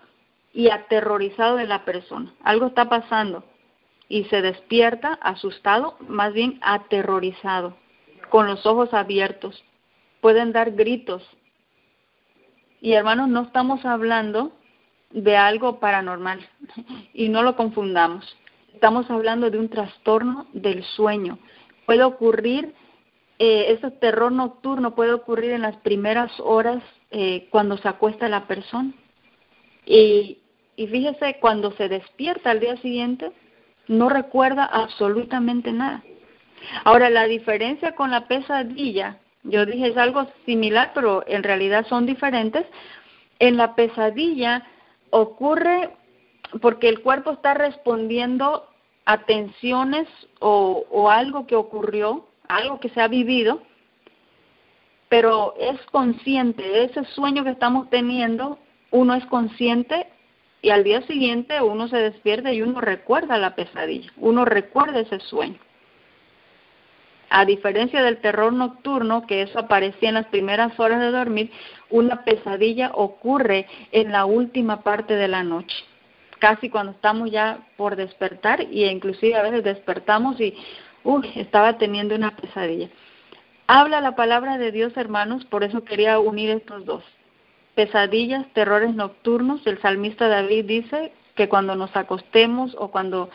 y aterrorizado de la persona. Algo está pasando y se despierta asustado, más bien aterrorizado, con los ojos abiertos. Pueden dar gritos. Y hermanos, no estamos hablando de algo paranormal y no lo confundamos. Estamos hablando de un trastorno del sueño. Puede ocurrir, ese terror nocturno puede ocurrir en las primeras horas cuando se acuesta la persona. Y fíjese, cuando se despierta al día siguiente, no recuerda absolutamente nada. Ahora, la diferencia con la pesadilla, yo dije es algo similar, pero en realidad son diferentes. En la pesadilla ocurre porque el cuerpo está respondiendo a tensiones o algo que ocurrió, algo que se ha vivido, pero es consciente de ese sueño que estamos teniendo. Uno es consciente y al día siguiente uno se despierta y uno recuerda la pesadilla, uno recuerda ese sueño. A diferencia del terror nocturno, que eso aparecía en las primeras horas de dormir, una pesadilla ocurre en la última parte de la noche, casi cuando estamos ya por despertar, y inclusive a veces despertamos y estaba teniendo una pesadilla. Habla la palabra de Dios, hermanos, por eso quería unir estos dos. Pesadillas, terrores nocturnos. El salmista David dice que cuando nos acostemos o cuando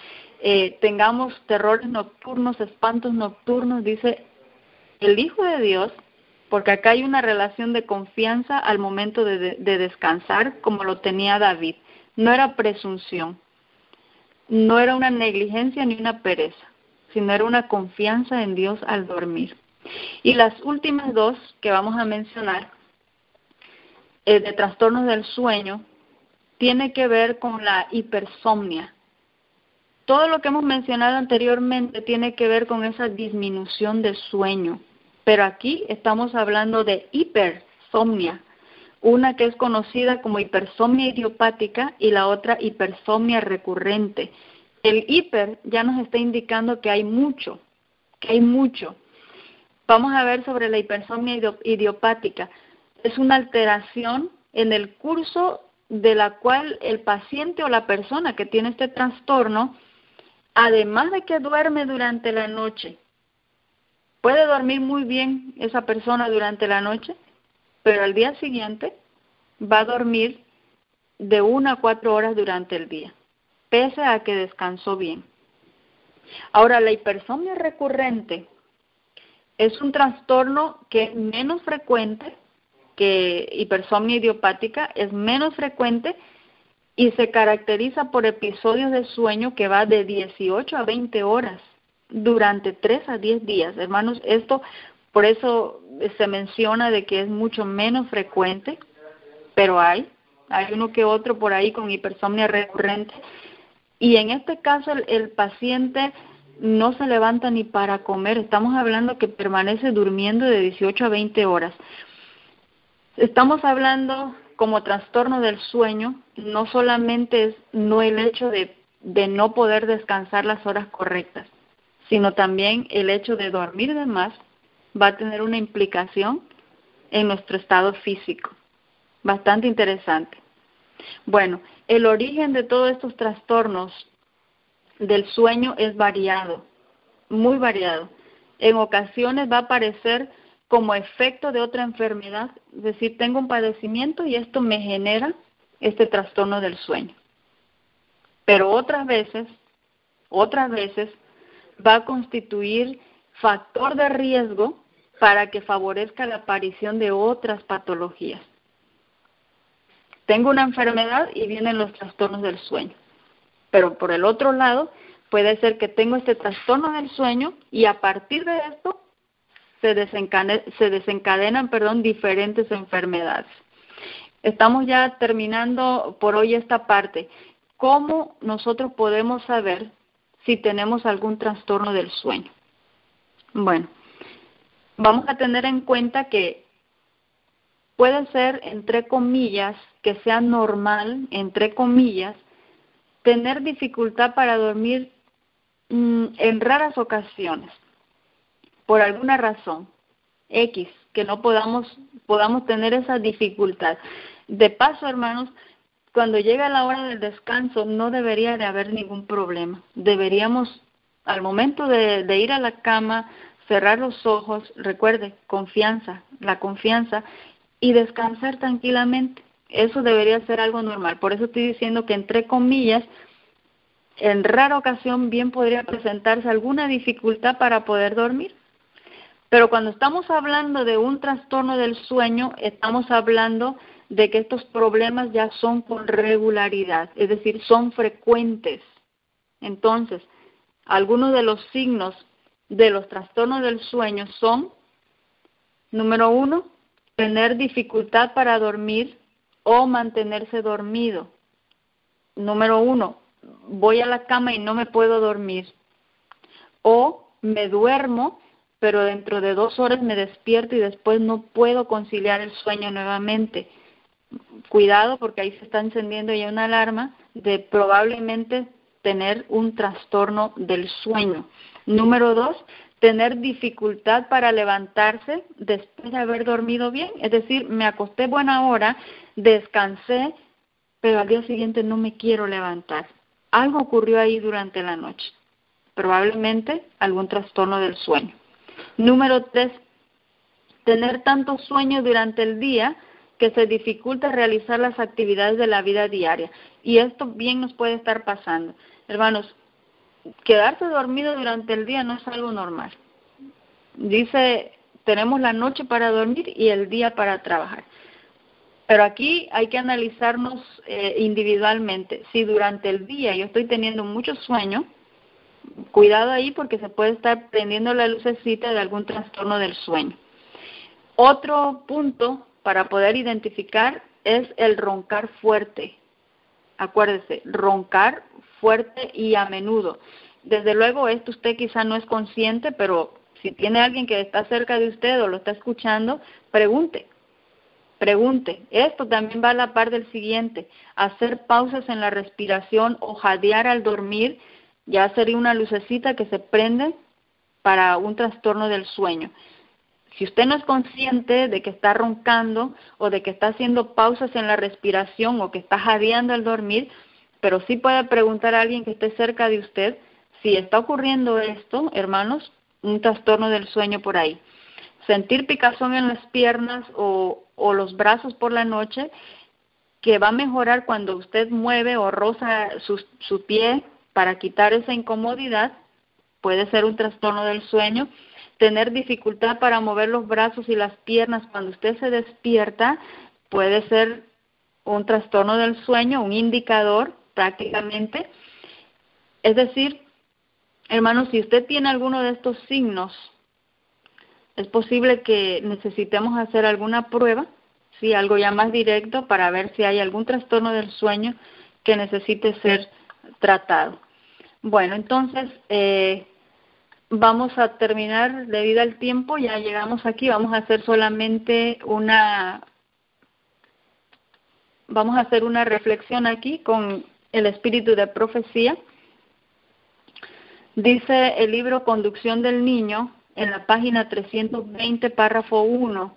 tengamos terrores nocturnos, espantos nocturnos, dice el Hijo de Dios, porque acá hay una relación de confianza al momento de descansar, como lo tenía David. No era presunción, no era una negligencia ni una pereza, sino era una confianza en Dios al dormir. Y las últimas dos que vamos a mencionar, de trastornos del sueño, tiene que ver con la hipersomnia. Todo lo que hemos mencionado anteriormente tiene que ver con esa disminución de sueño, pero aquí estamos hablando de hipersomnia, una que es conocida como hipersomnia idiopática y la otra hipersomnia recurrente. El hiper ya nos está indicando que hay mucho, Vamos a ver sobre la hipersomnia idiopática. Es una alteración en el curso de la cual el paciente o la persona que tiene este trastorno, además de que duerme durante la noche, puede dormir muy bien esa persona durante la noche, pero al día siguiente va a dormir de 1 a 4 horas durante el día, pese a que descansó bien. Ahora, la hipersomnia recurrente es un trastorno que es menos frecuente que hipersomnia idiopática, es menos frecuente y se caracteriza por episodios de sueño que va de 18 a 20 horas durante 3 a 10 días. Hermanos, esto por eso se menciona de que es mucho menos frecuente, pero hay uno que otro por ahí con hipersomnia recurrente. Y en este caso el paciente no se levanta ni para comer. Estamos hablando que permanece durmiendo de 18 a 20 horas. Estamos hablando como trastorno del sueño, no solamente es no el hecho de no poder descansar las horas correctas, sino también el hecho de dormir de más va a tener una implicación en nuestro estado físico. Bastante interesante. Bueno, el origen de todos estos trastornos del sueño es variado, muy variado. En ocasiones va a aparecer como efecto de otra enfermedad, es decir, tengo un padecimiento y esto me genera este trastorno del sueño. Pero otras veces va a constituir factor de riesgo para que favorezca la aparición de otras patologías. Tengo una enfermedad y vienen los trastornos del sueño. Pero por el otro lado, puede ser que tengo este trastorno del sueño y a partir de esto se desencadenan diferentes enfermedades. Estamos ya terminando por hoy esta parte. ¿Cómo nosotros podemos saber si tenemos algún trastorno del sueño? Bueno, vamos a tener en cuenta que puede ser, entre comillas, que sea normal, entre comillas, tener dificultad para dormir en raras ocasiones, por alguna razón X, que no podamos tener esa dificultad. De paso, hermanos, cuando llega la hora del descanso no debería de haber ningún problema. Deberíamos, al momento de ir a la cama, cerrar los ojos, recuerde, la confianza, y descansar tranquilamente. Eso debería ser algo normal. Por eso estoy diciendo que, entre comillas, en rara ocasión bien podría presentarse alguna dificultad para poder dormir. Pero cuando estamos hablando de un trastorno del sueño, estamos hablando de que estos problemas ya son con regularidad, es decir, son frecuentes. Entonces, algunos de los signos de los trastornos del sueño son, número 1, tener dificultad para dormir o mantenerse dormido. Número 1, voy a la cama y no me puedo dormir. O me duermo, pero dentro de 2 horas me despierto y después no puedo conciliar el sueño nuevamente. Cuidado, porque ahí se está encendiendo ya una alarma de probablemente tener un trastorno del sueño. Número 2, tener dificultad para levantarse después de haber dormido bien. Es decir, me acosté buena hora, descansé, pero al día siguiente no me quiero levantar. Algo ocurrió ahí durante la noche. Probablemente algún trastorno del sueño. Número 3, tener tanto sueño durante el día que se dificulta realizar las actividades de la vida diaria. Y esto bien nos puede estar pasando. Hermanos, quedarse dormido durante el día no es algo normal. Dice, tenemos la noche para dormir y el día para trabajar. Pero aquí hay que analizarnos individualmente. Si durante el día yo estoy teniendo mucho sueño, cuidado ahí porque se puede estar prendiendo la lucecita de algún trastorno del sueño. Otro punto para poder identificar es el roncar fuerte. Acuérdese, roncar fuerte y a menudo. Desde luego esto usted quizá no es consciente, pero si tiene alguien que está cerca de usted o lo está escuchando, pregunte. Esto también va a la par del siguiente, hacer pausas en la respiración o jadear al dormir, ya sería una lucecita que se prende para un trastorno del sueño. Si usted no es consciente de que está roncando o de que está haciendo pausas en la respiración o que está jadeando al dormir, pero sí puede preguntar a alguien que esté cerca de usted si está ocurriendo esto, hermanos, un trastorno del sueño por ahí. Sentir picazón en las piernas o los brazos por la noche, que va a mejorar cuando usted mueve o roza su pie para quitar esa incomodidad, puede ser un trastorno del sueño. Tener dificultad para mover los brazos y las piernas cuando usted se despierta, puede ser un trastorno del sueño, un indicador prácticamente. Es decir, hermanos, si usted tiene alguno de estos signos, es posible que necesitemos hacer alguna prueba, sí, algo ya más directo para ver si hay algún trastorno del sueño que necesite ser tratado. Bueno, entonces vamos a terminar debido al tiempo, ya llegamos aquí, vamos a hacer solamente una reflexión aquí con el espíritu de profecía. Dice el libro Conducción del Niño, en la página 320, párrafo 1,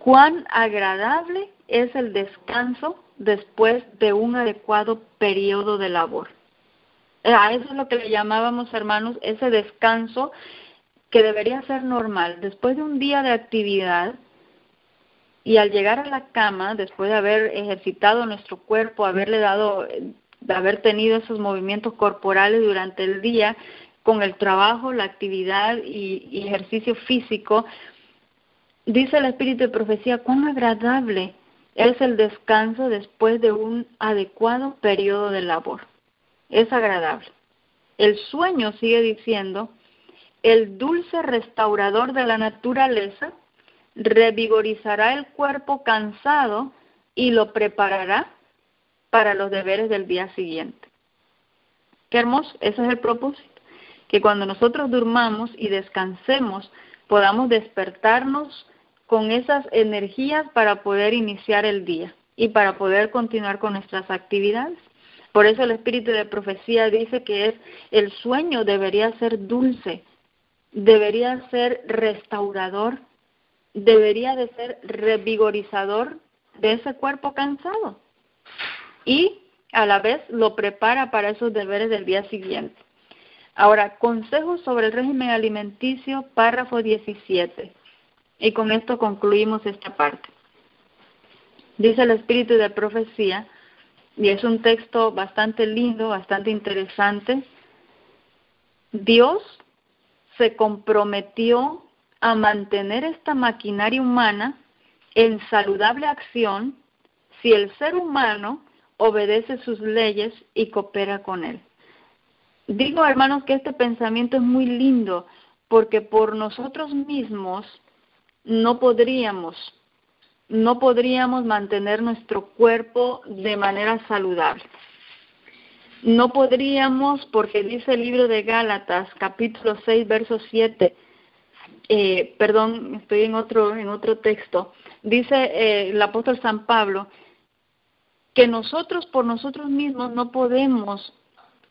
cuán agradable es el descanso después de un adecuado periodo de labor. A eso es lo que le llamábamos, hermanos, ese descanso que debería ser normal. Después de un día de actividad y al llegar a la cama, después de haber ejercitado nuestro cuerpo, de haber tenido esos movimientos corporales durante el día, con el trabajo, la actividad y ejercicio físico, dice el Espíritu de Profecía, cuán agradable es el descanso después de un adecuado periodo de labor. Es agradable. El sueño, sigue diciendo, el dulce restaurador de la naturaleza, revigorizará el cuerpo cansado y lo preparará para los deberes del día siguiente. Qué hermoso, ese es el propósito, que cuando nosotros durmamos y descansemos, podamos despertarnos con esas energías para poder iniciar el día y para poder continuar con nuestras actividades. Por eso el Espíritu de Profecía dice que el sueño debería ser dulce, debería ser restaurador, debería de ser revigorizador de ese cuerpo cansado y a la vez lo prepara para esos deberes del día siguiente. Ahora, consejos sobre el régimen alimenticio, párrafo 17. Y con esto concluimos esta parte. Dice el Espíritu de Profecía, y es un texto bastante lindo, bastante interesante. Dios se comprometió a mantener esta maquinaria humana en saludable acción si el ser humano obedece sus leyes y coopera con él. Digo, hermanos, que este pensamiento es muy lindo porque por nosotros mismos no podríamos mantener nuestro cuerpo de manera saludable. No podríamos, porque dice el libro de Gálatas, capítulo 6, verso 7, estoy en otro texto, dice el apóstol San Pablo, que nosotros por nosotros mismos no podemos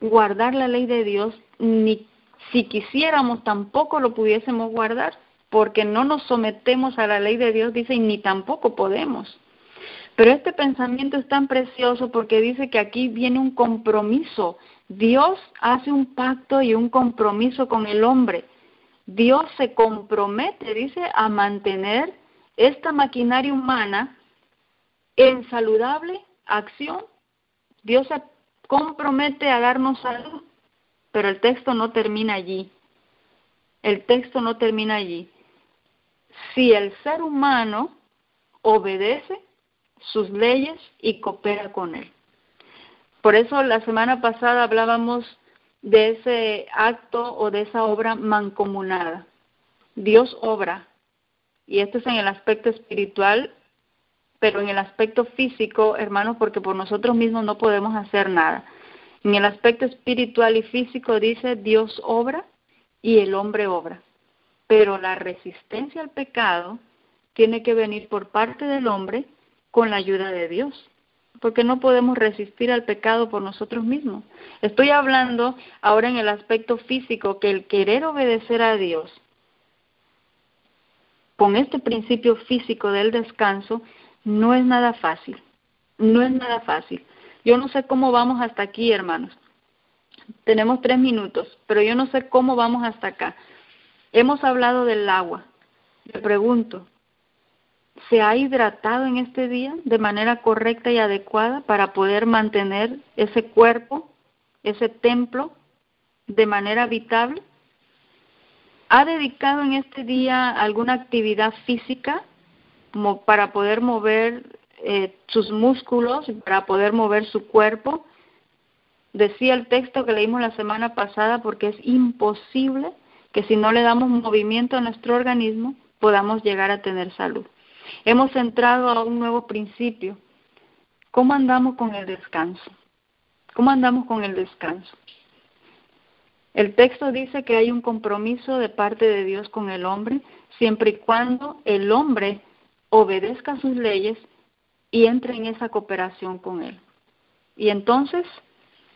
guardar la ley de Dios, ni si quisiéramos tampoco lo pudiésemos guardar, porque no nos sometemos a la ley de Dios, dice, y ni tampoco podemos. Pero este pensamiento es tan precioso porque dice que aquí viene un compromiso. Dios hace un pacto y un compromiso con el hombre. Dios se compromete, dice, a mantener esta maquinaria humana en saludable acción. Dios se compromete a darnos salud, pero el texto no termina allí. El texto no termina allí. Si el ser humano obedece sus leyes y coopera con él. Por eso la semana pasada hablábamos de ese acto o de esa obra mancomunada. Dios obra, y esto es en el aspecto espiritual, pero en el aspecto físico, hermanos, porque por nosotros mismos no podemos hacer nada. En el aspecto espiritual y físico dice Dios obra y el hombre obra. Pero la resistencia al pecado tiene que venir por parte del hombre con la ayuda de Dios, porque no podemos resistir al pecado por nosotros mismos. Estoy hablando ahora en el aspecto físico, que el querer obedecer a Dios con este principio físico del descanso no es nada fácil, no es nada fácil. Yo no sé cómo vamos hasta aquí, hermanos. Tenemos 3 minutos, pero yo no sé cómo vamos hasta acá. Hemos hablado del agua. Le pregunto, ¿se ha hidratado en este día de manera correcta y adecuada para poder mantener ese cuerpo, ese templo, de manera habitable? ¿Ha dedicado en este día alguna actividad física para poder mover sus músculos, para poder mover su cuerpo? Decía el texto que leímos la semana pasada, porque es imposible que si no le damos movimiento a nuestro organismo podamos llegar a tener salud. Hemos entrado a un nuevo principio. ¿Cómo andamos con el descanso? ¿Cómo andamos con el descanso? El texto dice que hay un compromiso de parte de Dios con el hombre, siempre y cuando el hombre obedezca sus leyes y entre en esa cooperación con él. Y entonces,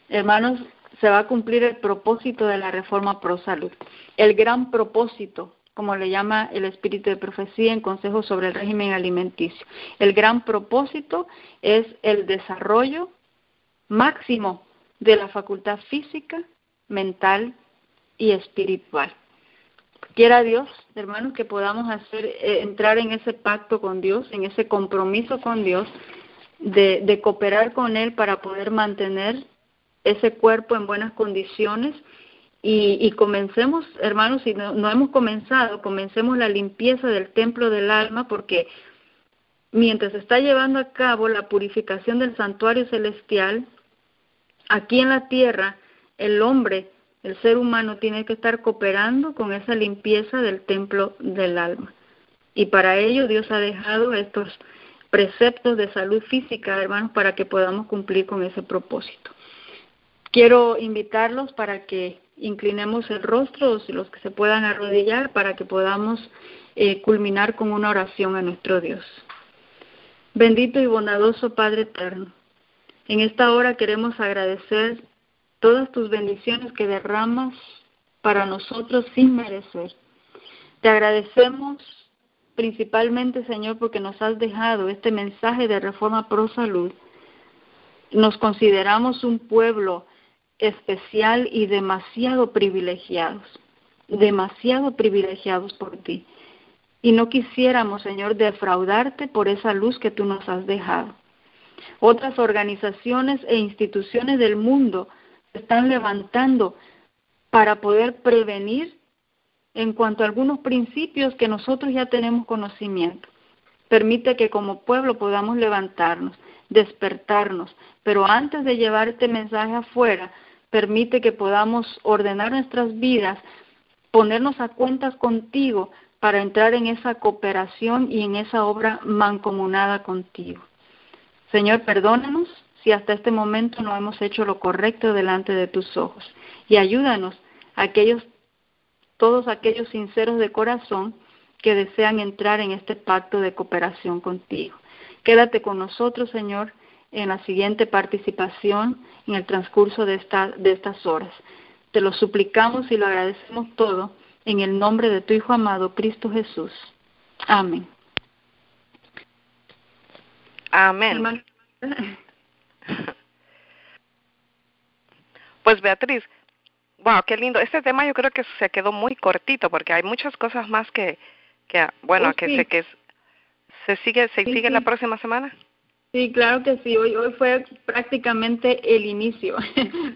hermanos, se va a cumplir el propósito de la Reforma Pro Salud. El gran propósito, como le llama el Espíritu de Profecía en Consejos sobre el Régimen Alimenticio. El gran propósito es el desarrollo máximo de la facultad física, mental y espiritual. Quiera Dios, hermanos, que podamos entrar en ese pacto con Dios, en ese compromiso con Dios, de cooperar con Él para poder mantener ese cuerpo en buenas condiciones y comencemos, hermanos, si no hemos comenzado, comencemos la limpieza del templo del alma, porque mientras se está llevando a cabo la purificación del santuario celestial, aquí en la tierra, el hombre, el ser humano, tiene que estar cooperando con esa limpieza del templo del alma. Y para ello Dios ha dejado estos preceptos de salud física, hermanos, para que podamos cumplir con ese propósito. Quiero invitarlos para que inclinemos el rostro, o los que se puedan arrodillar, para que podamos culminar con una oración a nuestro Dios. Bendito y bondadoso Padre eterno, en esta hora queremos agradecer todas tus bendiciones que derramas para nosotros sin merecer. Te agradecemos principalmente, Señor, porque nos has dejado este mensaje de Reforma Pro Salud. Nos consideramos un pueblo especial y demasiado privilegiados por ti. Y no quisiéramos, Señor, defraudarte por esa luz que tú nos has dejado. Otras organizaciones e instituciones del mundo se están levantando para poder prevenir en cuanto a algunos principios que nosotros ya tenemos conocimiento. Permite que como pueblo podamos levantarnos, despertarnos, pero antes de llevar este mensaje afuera, permite que podamos ordenar nuestras vidas, ponernos a cuentas contigo para entrar en esa cooperación y en esa obra mancomunada contigo. Señor, perdónanos si hasta este momento no hemos hecho lo correcto delante de tus ojos y ayúdanos a todos aquellos sinceros de corazón que desean entrar en este pacto de cooperación contigo. Quédate con nosotros, Señor, en la siguiente participación en el transcurso de estas horas. Te lo suplicamos y lo agradecemos todo en el nombre de tu Hijo amado, Cristo Jesús. Amén.
Amén. Pues Beatriz, wow, qué lindo. Este tema yo creo que se quedó muy cortito porque hay muchas cosas más que se sigue la próxima semana.
Sí, claro que sí. Hoy fue prácticamente el inicio.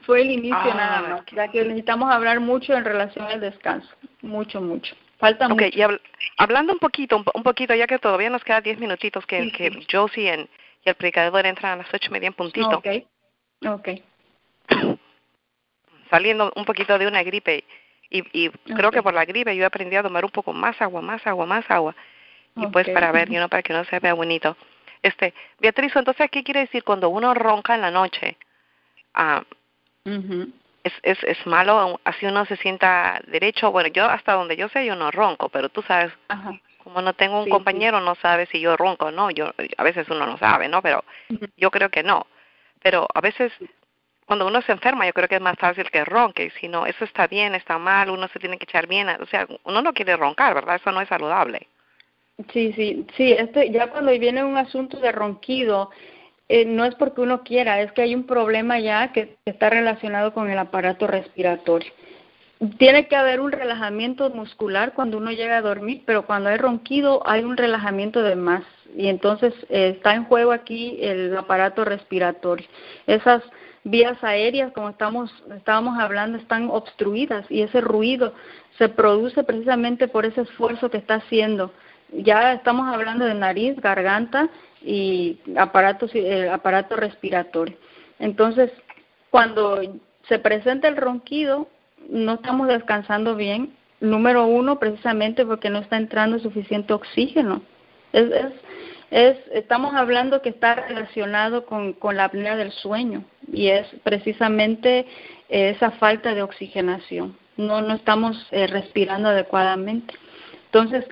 Fue el inicio nada más.
Okay.
Ya que necesitamos hablar mucho en relación al descanso. Mucho. Falta mucho.
Y hablando un poquito, ya que todavía nos queda 10 minutitos que Josie y el predicador entran a las 8:30 en puntito.
Okay.
Saliendo un poquito de una gripe y creo que por la gripe yo aprendí a tomar un poco más agua. Y pues para ver, para que no se vea bonito. Beatriz, entonces, ¿qué quiere decir cuando uno ronca en la noche? Es malo, así uno se sienta derecho. Bueno, yo hasta donde yo sé, yo no ronco, pero tú sabes, como no tengo un compañero, no sabe si yo ronco o no. A veces uno no sabe, ¿no? Pero yo creo que no. Pero a veces, cuando uno se enferma, yo creo que es más fácil que ronque. Si no, eso está bien, está mal, uno se tiene que echar bien. O sea, uno no quiere roncar, ¿verdad? Eso no es saludable.
Sí, ya cuando viene un asunto de ronquido, no es porque uno quiera, es que hay un problema ya que está relacionado con el aparato respiratorio. Tiene que haber un relajamiento muscular cuando uno llega a dormir, pero cuando hay ronquido hay un relajamiento de más y entonces está en juego aquí el aparato respiratorio. Esas vías aéreas, como estábamos hablando, están obstruidas y ese ruido se produce precisamente por ese esfuerzo que está haciendo. Ya estamos hablando de nariz, garganta y aparato respiratorio. Entonces, cuando se presenta el ronquido, no estamos descansando bien. Número uno, precisamente porque no está entrando suficiente oxígeno. Estamos hablando que está relacionado con la apnea del sueño y es precisamente esa falta de oxigenación. No estamos respirando adecuadamente. Entonces,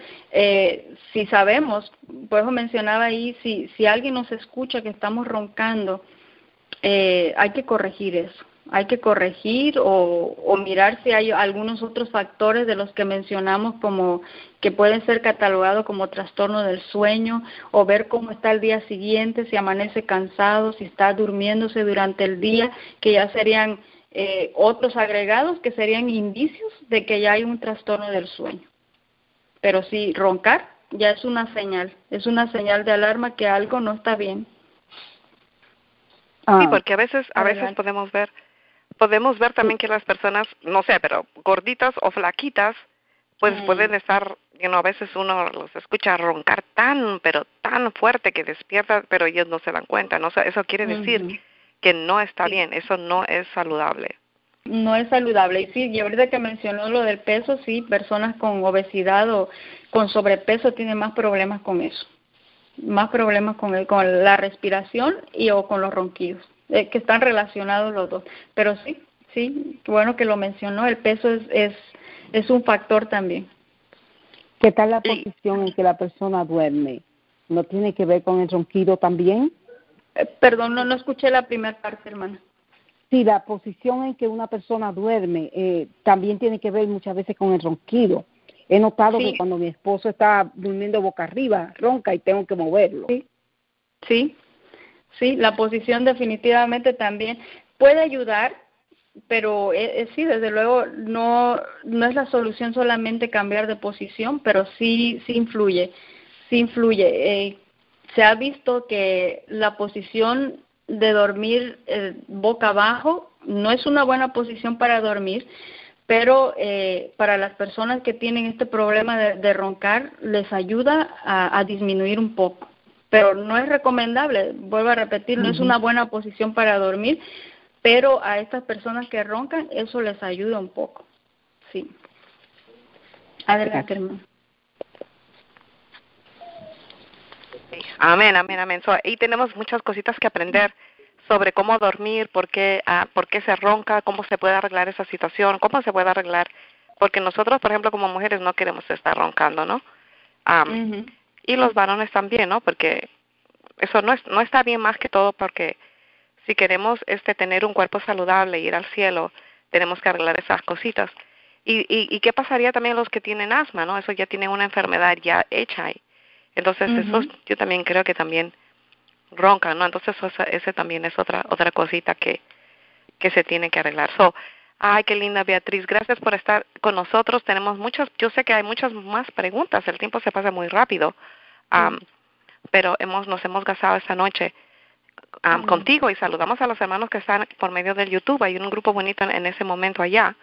si sabemos, por eso mencionaba ahí, si alguien nos escucha que estamos roncando, hay que corregir eso. hay que corregir o mirar si hay algunos otros factores de los que mencionamos como que pueden ser catalogados como trastorno del sueño, o ver cómo está el día siguiente, si amanece cansado, si está durmiéndose durante el día, que ya serían otros agregados que serían indicios de que ya hay un trastorno del sueño. Pero sí, roncar ya es una señal de alarma que algo no está bien.
Sí, porque a veces podemos ver también que las personas, no sé, pero gorditas o flaquitas, pues pueden estar, a veces uno los escucha roncar pero tan fuerte que despierta, pero ellos no se dan cuenta, ¿no? Eso quiere decir que no está bien, eso no es saludable.
No es saludable. Y sí, y ahorita que mencionó lo del peso, sí, personas con obesidad o con sobrepeso tienen más problemas con eso. Más problemas con la respiración o con los ronquidos, que están relacionados los dos. Pero sí, bueno que lo mencionó, el peso es un factor también.
¿Qué tal la posición en que la persona duerme? ¿No tiene que ver con el ronquido también?
Perdón, no escuché la primera parte, hermana.
Sí, la posición en que una persona duerme también tiene que ver muchas veces con el ronquido. He notado que cuando mi esposo está durmiendo boca arriba, ronca y tengo que moverlo.
Sí, la posición definitivamente también puede ayudar, pero sí, desde luego no es la solución solamente cambiar de posición, pero sí influye. Se ha visto que la posición de dormir boca abajo no es una buena posición para dormir, pero para las personas que tienen este problema de roncar les ayuda a disminuir un poco, pero no es recomendable, vuelvo a repetir, no es una buena posición para dormir, pero a estas personas que roncan eso les ayuda un poco. Sí. Adelante, hermano.
Amén. Y tenemos muchas cositas que aprender sobre cómo dormir, por qué se ronca, cómo se puede arreglar esa situación, cómo se puede arreglar, porque nosotros, por ejemplo, como mujeres no queremos estar roncando, ¿no? Y los varones también, ¿no? Porque eso no está bien, más que todo porque si queremos tener un cuerpo saludable e ir al cielo, tenemos que arreglar esas cositas. ¿Y qué pasaría también los que tienen asma, no? Eso ya tienen una enfermedad ya hecha ahí. Entonces, eso yo también creo que también roncan, ¿no? Entonces, ese también es otra cosita que se tiene que arreglar. Ay, qué linda, Beatriz. Gracias por estar con nosotros. Yo sé que hay muchas más preguntas. El tiempo se pasa muy rápido. Pero nos hemos gastado esta noche contigo y saludamos a los hermanos que están por medio del YouTube. Hay un grupo bonito en ese momento allá.